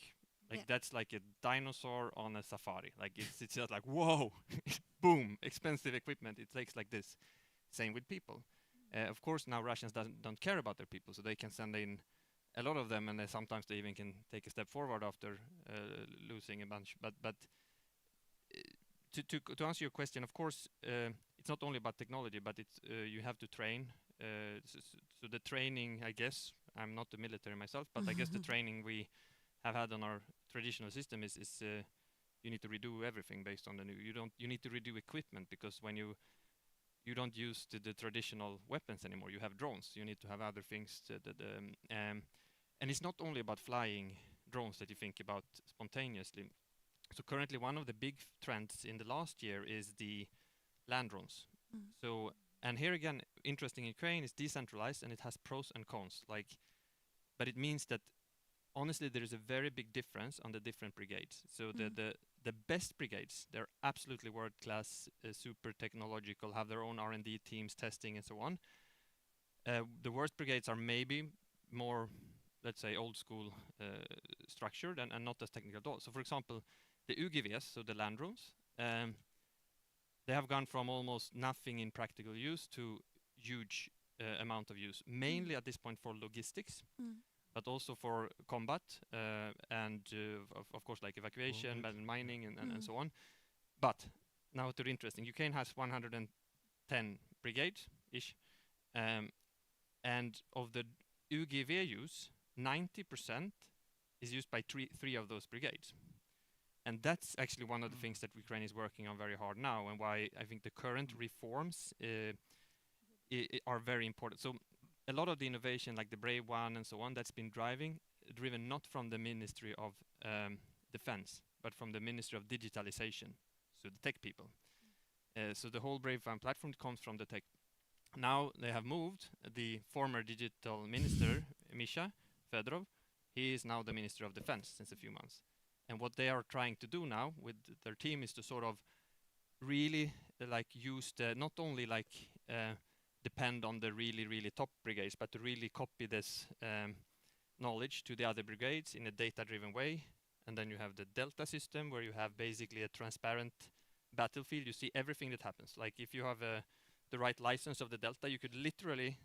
like that's like a dinosaur on a safari. Like it's just like, whoa, boom, expensive equipment. It takes like this. Same with people. Of course, now Russians don't care about their people, so they can send in a lot of them, and sometimes they even can take a step forward after losing a bunch. But to answer your question, of course, it's not only about technology, but it's you have to train. So the training, I guess, I'm not the military myself, but I guess the training we have had on our traditional system is you need to redo everything based on the new. You need to redo equipment, because when you don't use the traditional weapons anymore, you have drones. You need to have other things. And it's not only about flying drones that you think about spontaneously. So currently, one of the big trends in the last year is the land drones. So, and here again, interesting, Ukraine is decentralized and it has pros and cons. But it means that honestly, there is a very big difference on the different brigades. So the best brigades, they're absolutely world-class, super technological, have their own R&D teams, testing and so on. The worst brigades are maybe more, let's say, old school structured and not as technical at all. So for example, the UGVs, so the land drones, they have gone from almost nothing in practical use to huge amount of use, mainly at this point for logistics, but also for combat and of course like evacuation, mining and so on. But now to the interesting, Ukraine has 110 brigades-ish, and of the UGV use, 90% is used by three of those brigades. And that's actually one of the things that Ukraine is working on very hard now, and why I think the current reforms are very important. So a lot of the innovation, like the Brave One and so on, that's been driven not from the Ministry of Defense, but from the Ministry of Digitalization, so the tech people. So the whole Brave One platform comes from the tech. Now they have moved the former digital minister, Misha Fedorov. He is now the Minister of Defense since a few months. And what they are trying to do now with their team is to sort of really use the, not only depend on the really top brigades, but to really copy this knowledge to the other brigades in a data-driven way. And then you have the Delta system, where you have basically a transparent battlefield. You see everything that happens. Like if you have the right license of the Delta, you could literally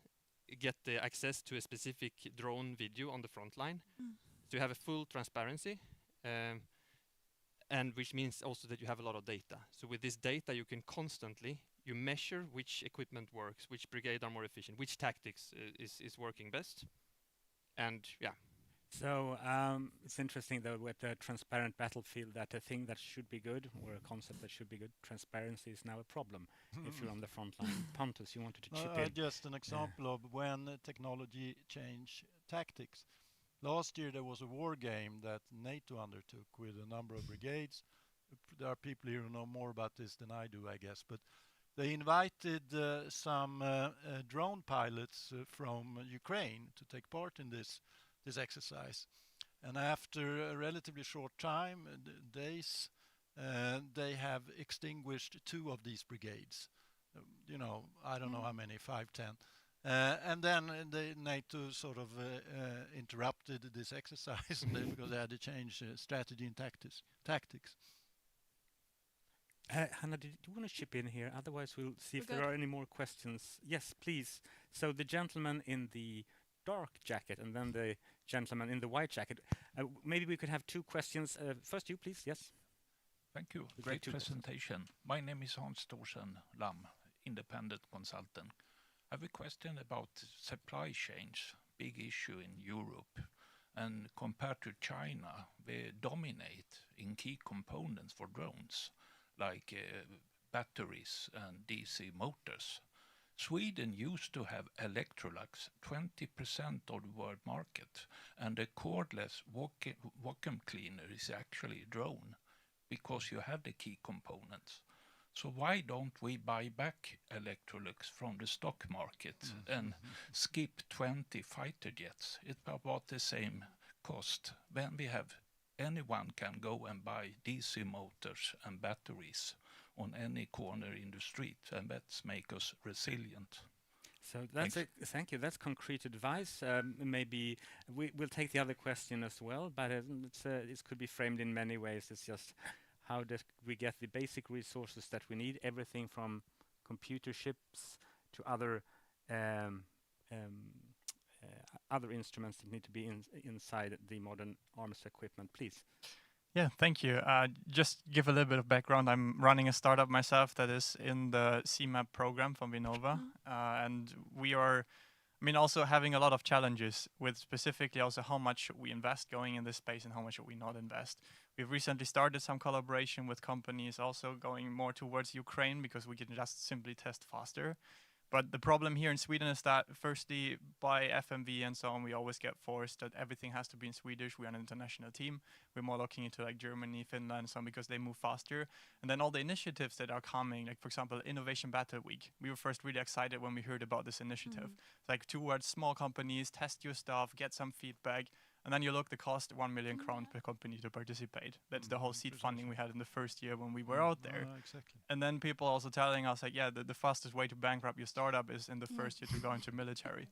get the access to a specific drone video on the front line. So you have a full transparency, and which means also that you have a lot of data. So with this data, you can constantly, you measure which equipment works, which brigade are more efficient, which tactics is working best. And yeah. So it's interesting though with the transparent battlefield that a thing that should be good, or a concept that should be good, transparency is now a problem if you're on the front line. Pontus, you wanted to chip in? Just an example of when technology change tactics. Last year there was a war game that NATO undertook with a number of brigades. There are people here who know more about this than I do, I guess, but they invited some drone pilots from Ukraine to take part in this exercise. And after a relatively short time, days, they have extinguished 2 of these brigades. I don't know how many, 5, 10. And then the NATO sort of interrupted this exercise because they had to change strategy and tactics. Hanna, did you want to chip in here? Otherwise, we'll see if there are any more questions. Yes, please. So the gentleman in the dark jacket and then the gentleman in the white jacket. Maybe we could have 2 questions. First you, please. Yes. Thank you. Great presentation. My name is Hans Thorsen Lam, independent consultant. I have a question about supply chains, big issue in Europe. And compared to China, they dominate in key components for drones, like batteries and DC motors. Sweden used to have Electrolux, 20% of the world market, and a cordless vacuum cleaner is actually a drone because you have the key components. So why don't we buy back Electrolux from the stock market and skip 20 fighter jets? It's about the same cost. When we have anyone can go and buy DC motors and batteries on any corner in the street, and that's make us resilient. So that's thank you. That's concrete advice. Maybe we'll take the other question as well, but it could be framed in many ways. It's just how do we get the basic resources that we need, everything from computer chips to other instruments that need to be inside the modern arms equipment, please. Yeah, thank you. Just give a little bit of background. I'm running a startup myself that is in the CMAP program from Vinnova. And we are, also having a lot of challenges with specifically also how much we invest going in this space and how much we not invest. We've recently started some collaboration with companies also going more towards Ukraine because we can just simply test faster. But the problem here in Sweden is that firstly, by FMV and so on, we always get forced that everything has to be in Swedish. We're an international team. We're more looking into like Germany, Finland, and so on because they move faster. And then all the initiatives that are coming, like for example, Innovation Battle Week. We were first really excited when we heard about this initiative. Like towards small companies, test your stuff, get some feedback. And then you look the cost, 1 million crowns per company to participate. That's the whole seed funding we had in the first year when we were out there. Exactly. And then people also telling us like, yeah, the fastest way to bankrupt your startup is in the first year to go into military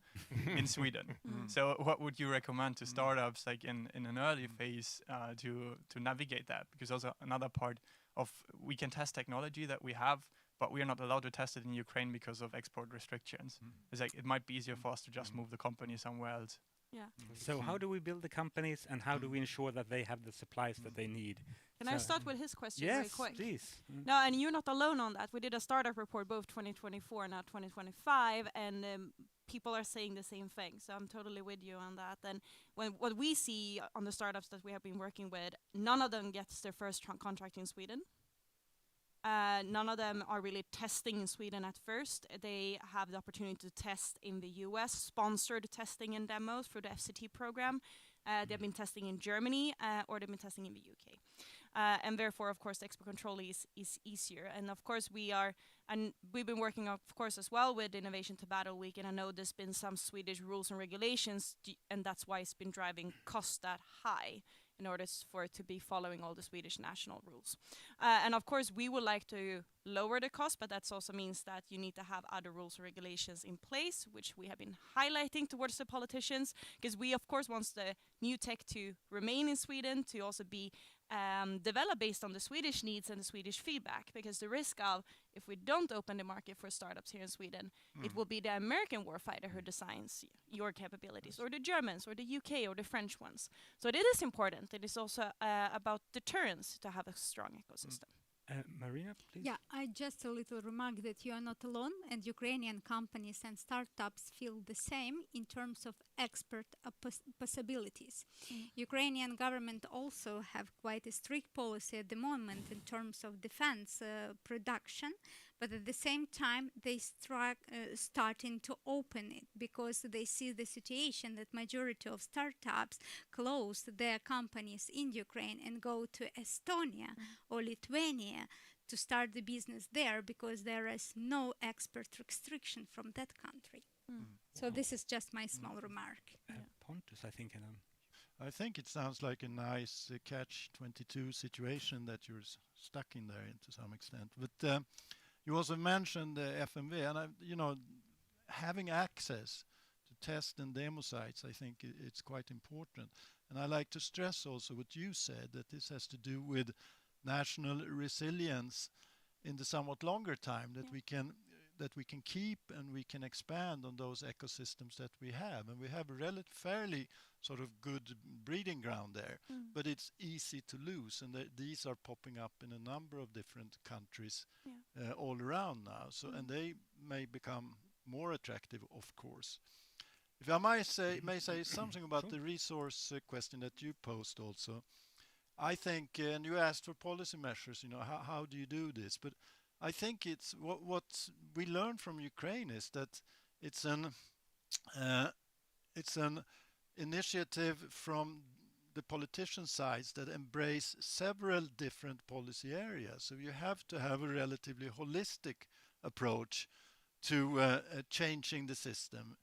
in Sweden. So what would you recommend to startups like in an early phase to navigate that? Because also another part of we can test technology that we have, but we are not allowed to test it in Ukraine because of export restrictions. It's like it might be easier for us to just move the company somewhere else. Yeah. So how do we build the companies, and how do we ensure that they have the supplies that they need? Can I start with his question Yes, very quick? please. No, and you're not alone on that. We did a startup report both 2024 and now 2025, and people are saying the same thing. So I'm totally with you on that. And what we see on the startups that we have been working with, none of them gets their first contract in Sweden. None of them are really testing in Sweden at first. They have the opportunity to test in the US, sponsored testing and demos through the FCT program. They've been testing in Germany, or they've been testing in the UK. And therefore, of course, the export control is easier. And of course, we've been working, of course, as well with Innovation to Battle Week. And I know there's been some Swedish rules and regulations, and that's why it's been driving costs that high in order for it to be following all the Swedish national rules. And of course, we would like to lower the cost, but that also means that you need to have other rules and regulations in place, which we have been highlighting towards the politicians, because we, of course, want the new tech to remain in Sweden, to also be developed based on the Swedish needs and the Swedish feedback, because the risk of, if we don't open the market for startups here in Sweden, it will be the American warfighter who designs your capabilities, or the Germans, or the UK, or the French ones. So it is important. It is also about deterrence to have a strong ecosystem. Marina, please. Yeah, I just a little remark that you are not alone, and Ukrainian companies and startups feel the same in terms of export possibilities. Ukrainian government also have quite a strict policy at the moment in terms of defense production, but at the same time they starting to open it because they see the situation that majority of startups close their companies in Ukraine and go to Estonia or Lithuania to start the business there because there is no export restriction from that country. So this is just my small remark. Pontus, I think. I think it sounds like a nice catch-22 situation that you're stuck in there to some extent. But you also mentioned FMV, and having access to test and demo sites, I think it's quite important. And I like to stress also what you said, that this has to do with national resilience in the somewhat longer time, that we can keep and we can expand on those ecosystems that we have. And we have a fairly sort of good breeding ground there, but it's easy to lose. And these are popping up in a number of different countries all around now. So, and they may become more attractive, of course. If I may say something about the resource question that you posed also, I think, and you asked for policy measures, how do you do this? But I think it's what we learned from Ukraine is that it's an initiative from the politician sides that embrace several different policy areas. So you have to have a relatively holistic approach to changing the system.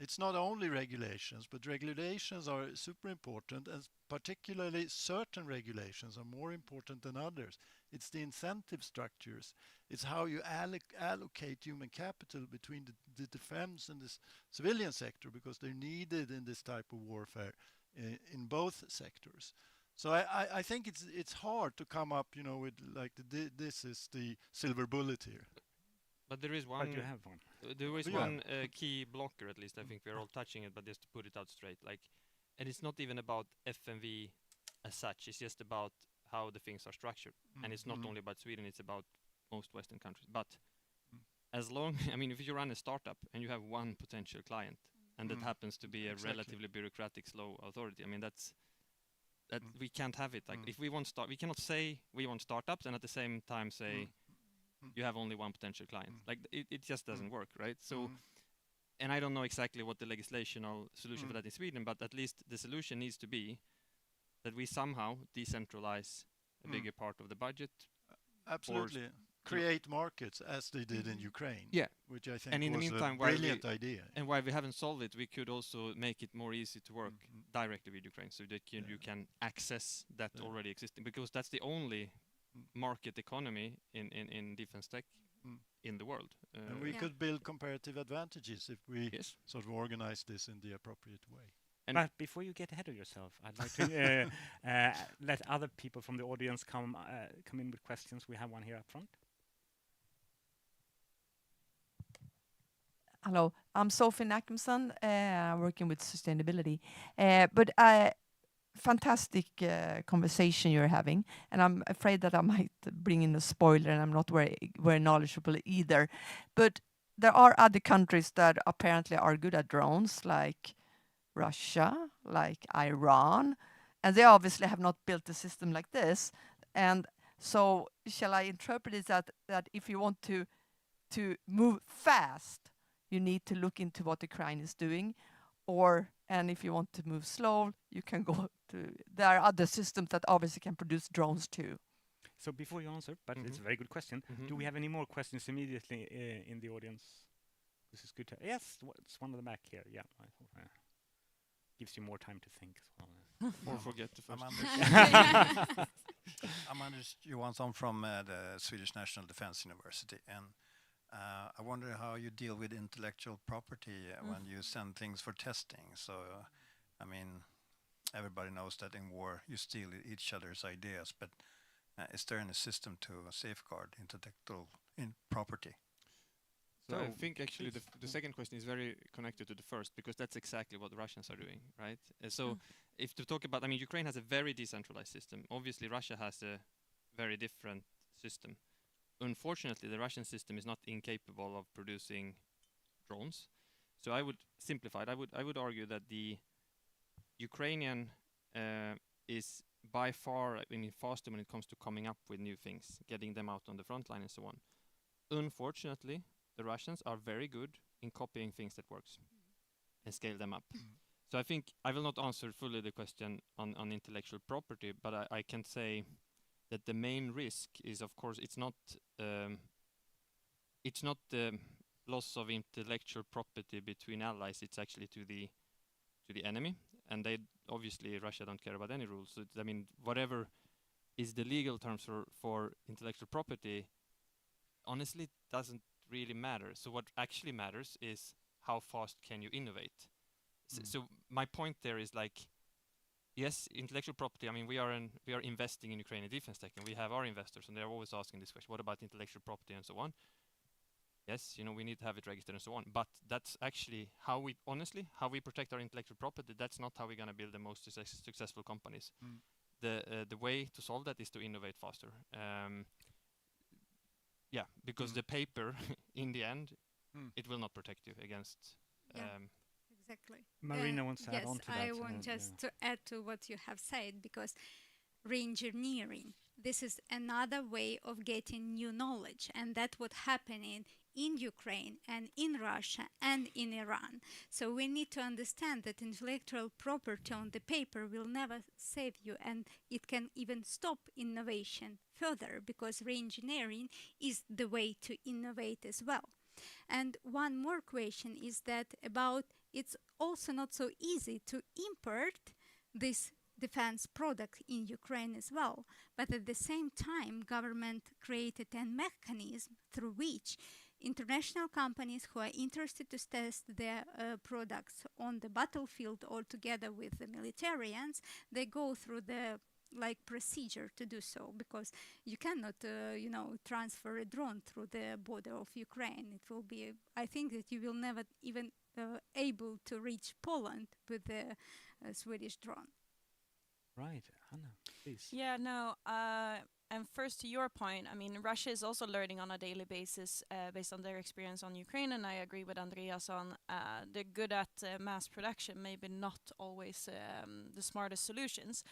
It's not only regulations, but regulations are super important, and particularly certain regulations are more important than others. It's the incentive structures. It's how you allocate human capital between the defense and the civilian sector, because they're needed in this type of warfare in both sectors. So I think it's hard to come up, with like this is the silver bullet here. But there is one. But you have one. There is one key blocker, at least. I think we're all touching it, but just to put it out straight, and it's not even about FMV as such. It's just about how the things are structured, and it's not only about Sweden. It's about most Western countries. But as long, if you run a startup and you have one potential client, and that happens to be a relatively bureaucratic, slow authority, that we can't have it. If we want we cannot say we want startups and at the same time say you have only one potential client. It just doesn't work, right? So, and I don't know exactly what the legislational solution for that in Sweden, but at least the solution needs to be that we somehow decentralize a bigger part of the budget. Absolutely. Create markets as they did in Ukraine. Yeah. Which I think and in was the meantime, a brilliant idea. And while we haven't solved it, we could also make it more easy to work directly with Ukraine, so that you can access that already existing, because that's the only market economy in defense tech in the world. And we could build comparative advantages if we sort of organize this in the appropriate way. But before you get ahead of yourself, I'd like to let other people from the audience come in with questions. We have one here up front. Hello, I'm Sophie Nackimson, working with sustainability. Fantastic conversation you're having, and I'm afraid that I might bring in a spoiler, and I'm not very knowledgeable either. But there are other countries that apparently are good at drones, like Russia, like Iran, and they obviously have not built a system like this. And so, shall I interpret it that if you want to move fast, you need to look into what Ukraine is doing, and if you want to move slow, you can go to. There are other systems that obviously can produce drones too. So before you answer, but it's a very good question. Do we have any more questions immediately in the audience? This is good. Yes, it's one at the back here. Yeah, I thought, gives you more time to think as well. Or forget the first. I'm Anders Johansson from the Swedish National Defense University, and I wonder how you deal with intellectual property when you send things for testing. So, I mean, everybody knows that in war you steal each other's ideas, but is there any system to safeguard intellectual property? So I think actually the second question is very connected to the first, because that's exactly what the Russians are doing, right? If to talk about, I mean, Ukraine has a very decentralized system. Obviously, Russia has a very different system. Unfortunately, the Russian system is not incapable of producing drones. So I would simplify it. I would argue that the Ukrainian is by far, I mean, faster when it comes to coming up with new things, getting them out on the front line and so on. Unfortunately, the Russians are very good in copying things that works and scale them up. So I think I will not answer fully the question on intellectual property, but I can say that the main risk is, of course, it's not the loss of intellectual property between allies. It's actually to the enemy, and they obviously Russia don't care about any rules. So I mean, whatever is the legal terms for intellectual property, honestly, doesn't really matter. So what actually matters is how fast can you innovate. So my point there is like, yes, intellectual property. I mean, we are investing in Ukrainian defense tech, and we have our investors, and they're always asking this question: what about intellectual property and so on? Yes, you know, we need to have it registered and so on. But that's actually how we protect our intellectual property. That's not how we're going to build the most successful companies. The way to solve that is to innovate faster. Yeah, because the paper, in the end, it will not protect you against. Exactly. Marina wants to add on to that. Yes, I want just to add to what you have said, because re-engineering, this is another way of getting new knowledge, and that's what's happening in Ukraine and in Russia and in Iran. So we need to understand that intellectual property on the paper will never save you, and it can even stop innovation further, because re-engineering is the way to innovate as well. And one more question is that about it's also not so easy to import this defense product in Ukraine as well. But at the same time, government created a mechanism through which international companies who are interested to test their products on the battlefield or together with the militarians, they go through the procedure to do so, because you cannot transfer a drone through the border of Ukraine. It will be, I think that you will never even able to reach Poland with the Swedish drone. Right, Anna, please. Yeah, no, and first to your point, I mean, Russia is also learning on a daily basis based on their experience on Ukraine, and I agree with Andreas on they're good at mass production, maybe not always the smartest solutions.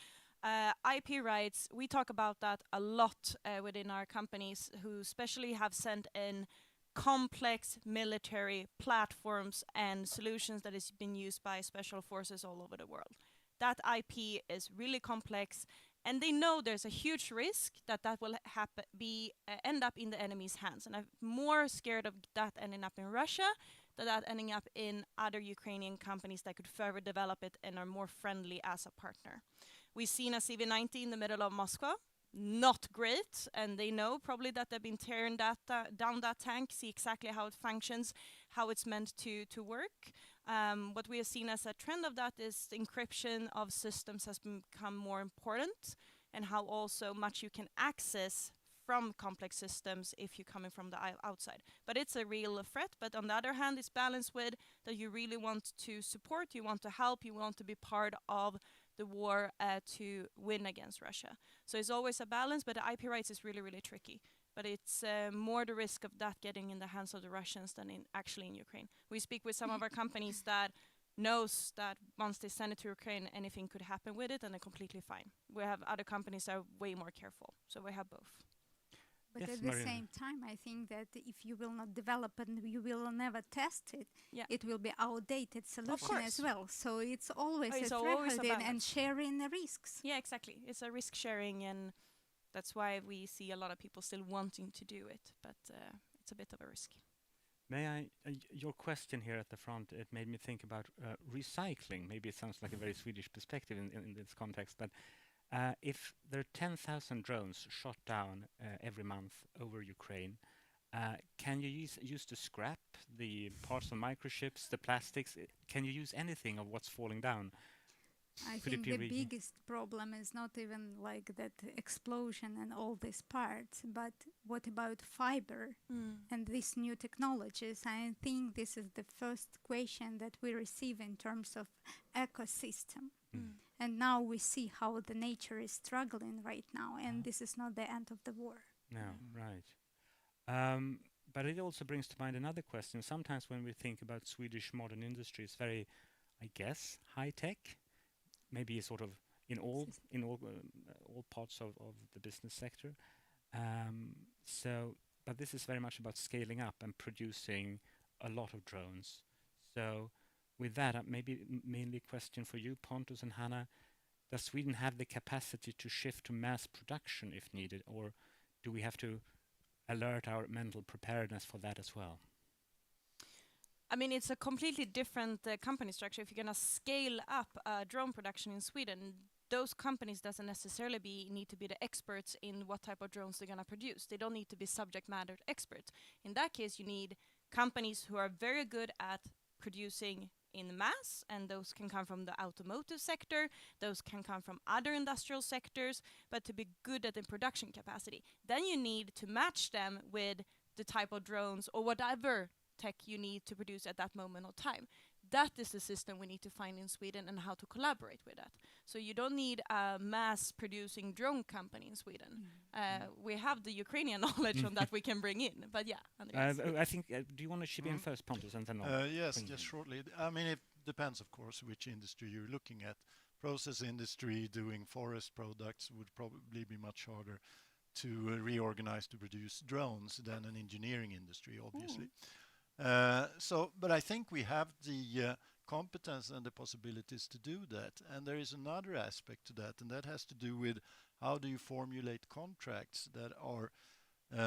IP rights, we talk about that a lot within our companies, who especially have sent in complex military platforms and solutions that has been used by special forces all over the world. That IP is really complex, and they know there's a huge risk that will end up in the enemy's hands. And I'm more scared of that ending up in Russia than that ending up in other Ukrainian companies that could further develop it and are more friendly as a partner. We've seen a CV-90 in the middle of Moscow. Not great, and they know probably that they've been tearing down that tank, see exactly how it functions, how it's meant to work. What we have seen as a trend of that is the encryption of systems has become more important, and how also much you can access from complex systems if you're coming from the outside. But it's a real threat. But on the other hand, it's balanced with that you really want to support, you want to help, you want to be part of the war to win against Russia. So it's always a balance, but the IP rights is really, really tricky. But it's more the risk of that getting in the hands of the Russians than actually in Ukraine. We speak with some of our companies that knows that once they send it to Ukraine, anything could happen with it, and they're completely fine. We have other companies that are way more careful. So we have both. But Yes, at the Marina. same time, I think that if you will not develop and you will never test it, it will be outdated solution as well. So it's always a threshold and sharing the risks. Yeah, exactly. It's a risk sharing, and that's why we see a lot of people still wanting to do it. But it's a bit of a risk. May I, your question here at the front, it made me think about recycling. Maybe it sounds like a very Swedish perspective in this context, but if there are 10,000 drones shot down every month over Ukraine, can you use the scrap, the parts of microchips, the plastics? Can you use anything of what's falling down? I think the biggest problem is not even like that explosion and all these parts, but what about fiber and these new technologies? I think this is the first question that we receive in terms of ecosystem. And now we see how the nature is struggling right now, and this is not the end of the war. No, right. But it also brings to mind another question. Sometimes when we think about Swedish modern industry, it's very, I guess, high tech. Maybe sort of in all parts of the business sector. But this is very much about scaling up and producing a lot of drones. So with that, maybe mainly a question for you, Pontus and Hannah. Does Sweden have the capacity to shift to mass production if needed, or do we have to alert our mental preparedness for that as well? I mean, it's a completely different company structure. If you're going to scale up drone production in Sweden, those companies doesn't necessarily need to be the experts in what type of drones they're going to produce. They don't need to be subject matter experts. In that case, you need companies who are very good at producing in mass, and those can come from the automotive sector, those can come from other industrial sectors, but to be good at the production capacity. Then you need to match them with the type of drones or whatever tech you need to produce at that moment of time. That is the system we need to find in Sweden and how to collaborate with that. So you don't need a mass producing drone company in Sweden. We have the Ukrainian knowledge on that we can bring in, but yeah. I think, do you want to chip in first, Pontus, and then yes, just shortly. I mean, it depends, of course, which industry you're looking at. Process industry doing forest products would probably be much harder to reorganize to produce drones than an engineering industry, obviously. But I think we have the competence and the possibilities to do that. And there is another aspect to that, and that has to do with how do you formulate contracts that are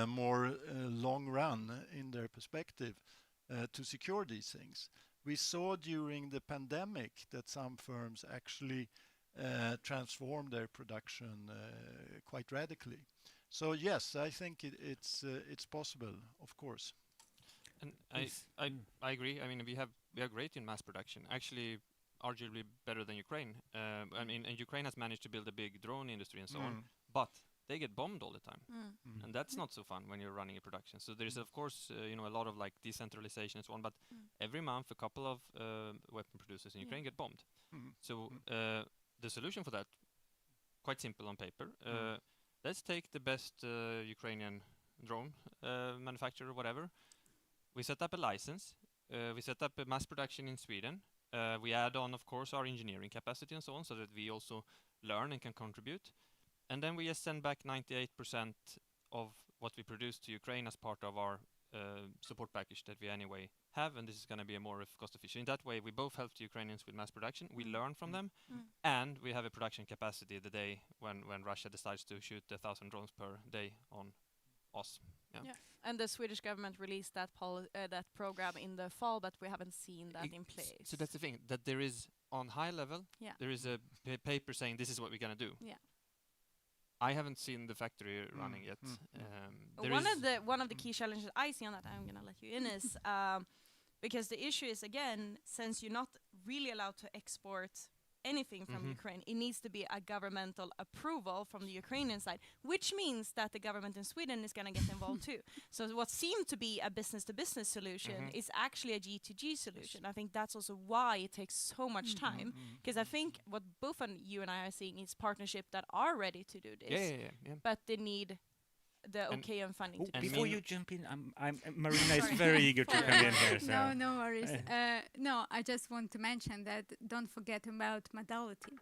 more long run in their perspective to secure these things. We saw during the pandemic that some firms actually transformed their production quite radically. So yes, I think it's possible, of course. And I agree. I mean, we are great in mass production. Actually, arguably better than Ukraine. I mean, and Ukraine has managed to build a big drone industry and so on, but they get bombed all the time, and that's not so fun when you're running a production. So there is, of course, a lot of like decentralization and so on. But every month, a couple of weapon producers in Ukraine get bombed. So the solution for that, quite simple on paper. Let's take the best Ukrainian drone manufacturer, whatever. We set up a license. We set up a mass production in Sweden. We add on, of course, our engineering capacity and so on, so that we also learn and can contribute. And then we just send back 98% of what we produce to Ukraine as part of our support package that we anyway have, and this is going to be a more cost efficient. In that way, we both help the Ukrainians with mass production. We learn from them, and we have a production capacity the day when Russia decides to shoot 1,000 drones per day on us. Yeah. And the Swedish government released that program in the fall, but we haven't seen that in place. So that's the thing, that there is on high level, there is a paper saying this is what we're going to do. Yeah. I haven't seen the factory running yet. One of the key challenges I see on that, I'm going to let you in, is because the issue is, again, since you're not really allowed to export anything from Ukraine, it needs to be a governmental approval from the Ukrainian side, which means that the government in Sweden is going to get involved too. So what seemed to be a business-to-business solution is actually a G2G solution. I think that's also why it takes so much time, because I think what both you and I are seeing is partnership that are ready to do this, but they need the okay and funding. Before you jump in, Marina is very eager to come in here. So. No worries. No, I just want to mention that don't forget about modality,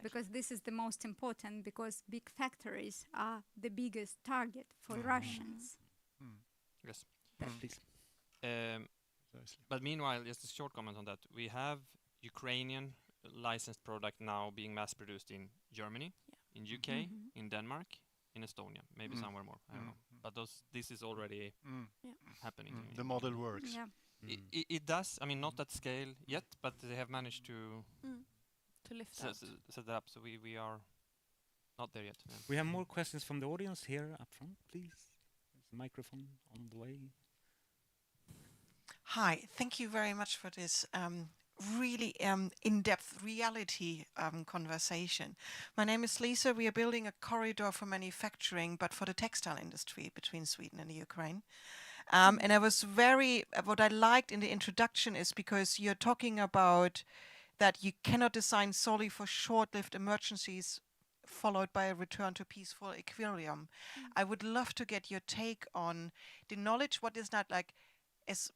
because this is the most important, because big factories are the biggest target for Russians. Yes. Please. But meanwhile, just a short comment on that. We have Ukrainian licensed product now being mass produced in Germany, in UK, in Denmark, in Estonia, maybe somewhere more. I don't know. But this is already happening. The model works. Yeah. It does. I mean, not at scale yet, but they have managed to lift set that up. So we are not there yet. Yeah. We have more questions from the audience here up front, please. There's a microphone on the way. Hi, thank you very much for this really in-depth reality conversation. My name is Lisa. We are building a corridor for manufacturing, but for the textile industry between Sweden and the Ukraine. And I was what I liked in the introduction is because you're talking about that you cannot design solely for short-lived emergencies followed by a return to peaceful equilibrium. I would love to get your take on the knowledge, what is not like, as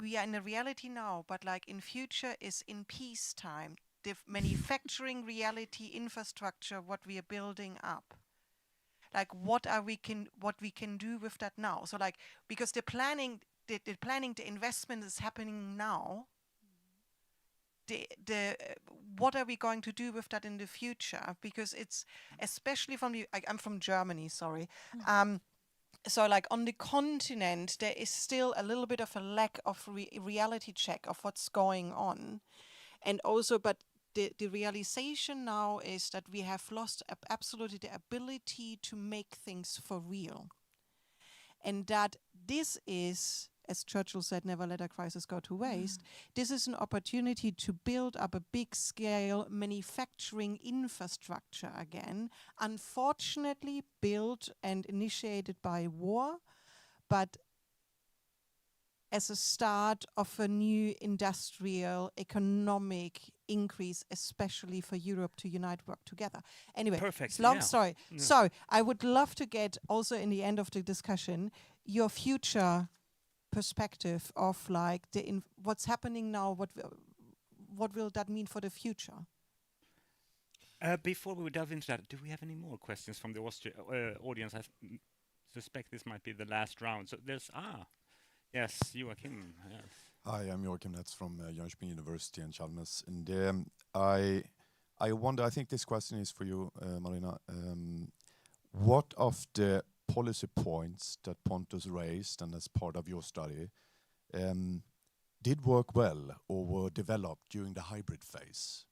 we are in a reality now, but like in future is in peacetime, the manufacturing reality infrastructure, what we are building up. Like what we can do with that now. So like, because the investment is happening now. What are we going to do with that in the future? Because it's especially I'm from Germany, sorry. So like on the continent, there is still a little bit of a lack of reality check of what's going on. And also, but the realization now is that we have lost absolutely the ability to make things for real. And that this is, as Churchill said, never let a crisis go to waste. This is an opportunity to build up a big-scale manufacturing infrastructure again, unfortunately built and initiated by war, but as a start of a new industrial economic increase, especially for Europe to unite, work together. Anyway, perfect. Long story. Yeah. So I would love to get also in the end of the discussion your future perspective of like what's happening now, what will that mean for the future? Before we delve into that, do we have any more questions from the audience? I suspect this might be the last round. So there's yes, Joachim. Yes. Hi, I'm Joachim Netz from Ingenjörsvetenskapsakademien University in Chalmers. And I wonder, I think this question is for you, Marina. What of the policy points that Pontus raised and as part of your study did work well or were developed during the hybrid phase?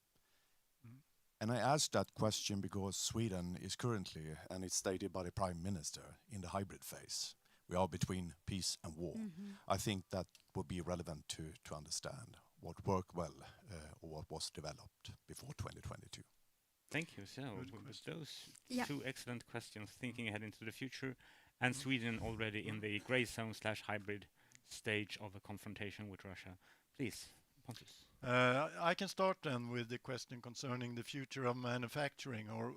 And I asked that question because Sweden is currently, and it's stated by the Prime Minister, in the hybrid phase. We are between peace and war. I think that would be relevant to understand what worked well or what was developed before 2022. Thank you. So, with those two excellent questions, thinking ahead into the future, and Sweden already in the grey zone / hybrid stage of a confrontation with Russia. Please, Pontus. I can start then with the question concerning the future of manufacturing, or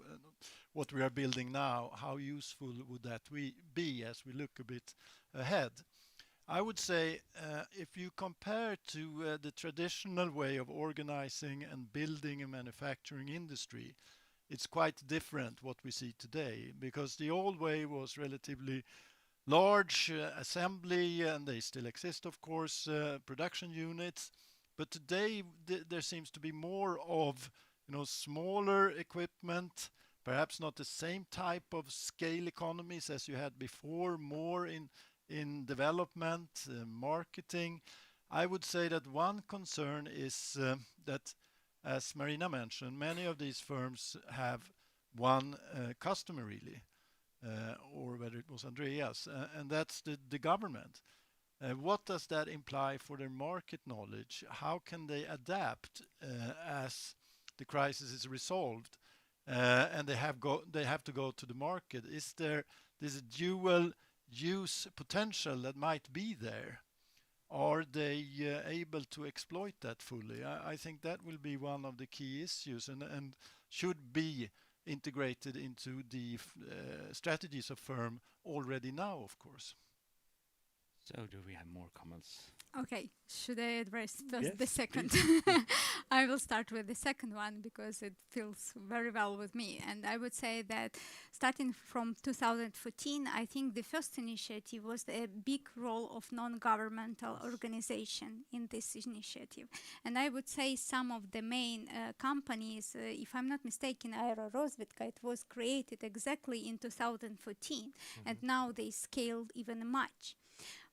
what we are building now. How useful would that be as we look a bit ahead? I would say if you compare to the traditional way of organizing and building a manufacturing industry, it's quite different what we see today, because the old way was relatively large assembly, and they still exist, of course, production units. But today there seems to be more of smaller equipment, perhaps not the same type of scale economies as you had before, more in development, marketing. I would say that one concern is that, as Marina mentioned, many of these firms have one customer really, or whether it was Andreas, and that's the government. What does that imply for their market knowledge? How can they adapt as the crisis is resolved, and they have to go to the market. Is there this dual use potential that might be there? Are they able to exploit that fully? I think that will be one of the key issues, and should be integrated into the strategies of firm already now, of course. So do we have more comments? Okay, should I address first Yes, the second? I will start with the second one because it feels very well with me. And I would say that starting from 2014, I think the first initiative was a big role of non-governmental organization in this initiative. And I would say some of the main companies, if I'm not mistaken, Aerorozvedka, it was created exactly in 2014, and now they scaled even much.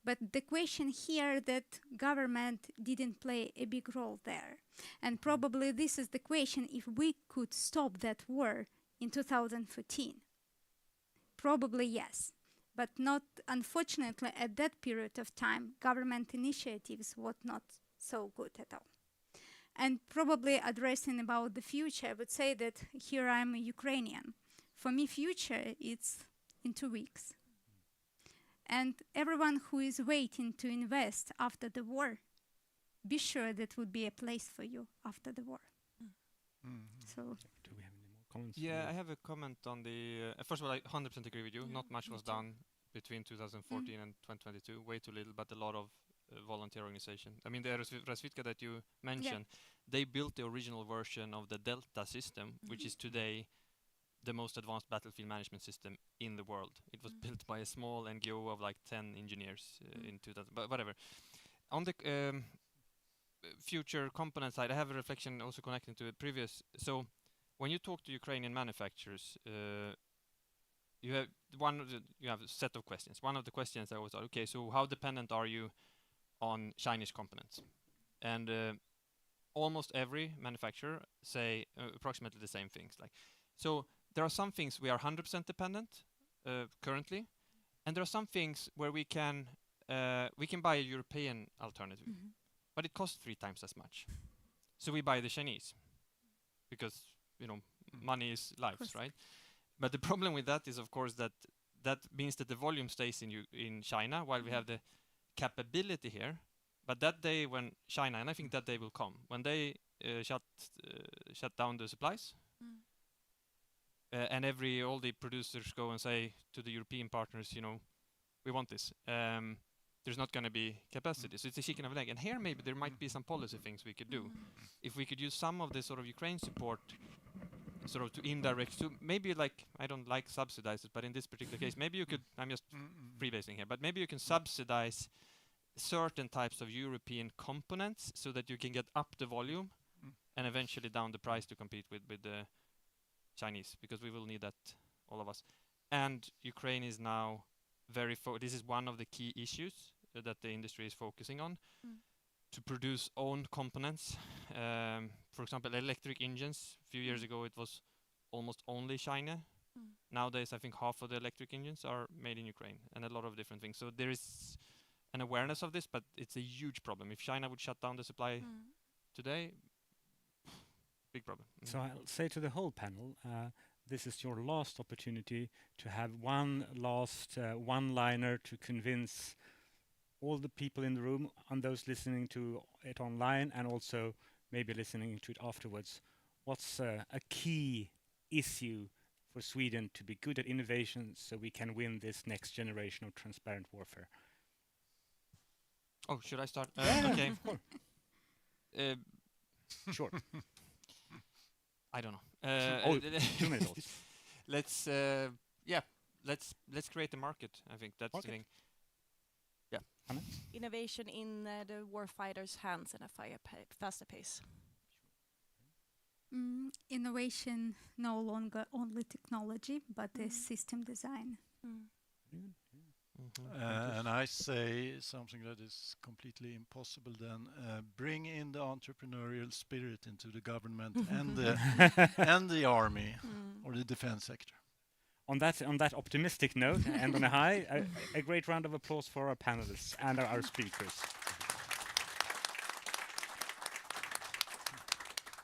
But the question here that government didn't play a big role there. And probably this is the question, if we could stop that war in 2014. Probably yes, but not, unfortunately, at that period of time, government initiatives were not so good at all. And probably addressing about the future, I would say that here I'm a Ukrainian. For me, future, it's in 2 weeks. And everyone who is waiting to invest after the war, be sure that would be a place for you after the war. So, do we have any more comments? Yeah, I have a comment on the. First of all, I 100% agree with you. Not much was done between 2014 and 2022. Way too little, but a lot of volunteer organization. I mean, the Razvitka that you mentioned, they built the original version of the Delta system, which is today the most advanced battlefield management system in the world. It was built by a small NGO of like 10 engineers in 2000, but whatever. On the future component side, I have a reflection also connecting to the previous. So when you talk to Ukrainian manufacturers, you have a set of questions. One of the questions I was, okay, so how dependent are you on Chinese components? And almost every manufacturer say approximately the same things. Like, so there are some things we are 100% dependent currently, and there are some things where we can buy a European alternative, but it costs 3 times as much. So we buy the Chinese because money is lives, right? But the problem with that is, of course, that means that the volume stays in China while we have the capability here. But that day when China, and I think that day will come, when they shut down the supplies. And all the producers go and say to the European partners, we want this. There's not going to be capacity. So it's a chicken and egg. And here maybe there might be some policy things we could do. If we could use some of the sort of Ukraine support sort of to indirect, to maybe like, I don't like subsidize it, but in this particular case, maybe you could, I'm just freebasing here, but maybe you can subsidize certain types of European components so that you can get up the volume and eventually down the price to compete with the Chinese, because we will need that, all of us. And Ukraine is now this is one of the key issues that the industry is focusing on, to produce own components. For example, electric engines. A few years ago, it was almost only China. Nowadays, I think half of the electric engines are made in Ukraine, and a lot of different things. So there is an awareness of this, but it's a huge problem. If China would shut down the supply today, big problem. So I'll say to the whole panel, this is your last opportunity to have one last one-liner to convince all the people in the room and those listening to it online and also maybe listening to it afterwards. What's a key issue for Sweden to be good at innovation so we can win this next generation of transparent warfare? Oh, should I start? Yeah, okay. Of course. Sure. I don't know. 2 minutes. Let's create a market. I think that's the thing. Yeah. Innovation in the warfighter's hands in a faster pace. Innovation no longer only technology, but a system design. And I say something that is completely impossible then. Bring in the entrepreneurial spirit into the government and the army or the defense sector. On that optimistic note and on a high, a great round of applause for our panelists and our speakers.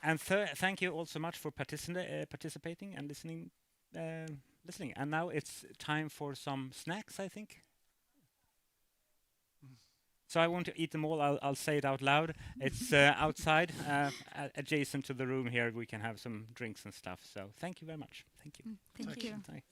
And thank you all so much for participating and listening. And now it's time for some snacks, I think. So I want to eat them all. I'll say it out loud. It's outside, adjacent to the room here. We can have some drinks and stuff. So thank you very much. Thank you. Thank you. Tack.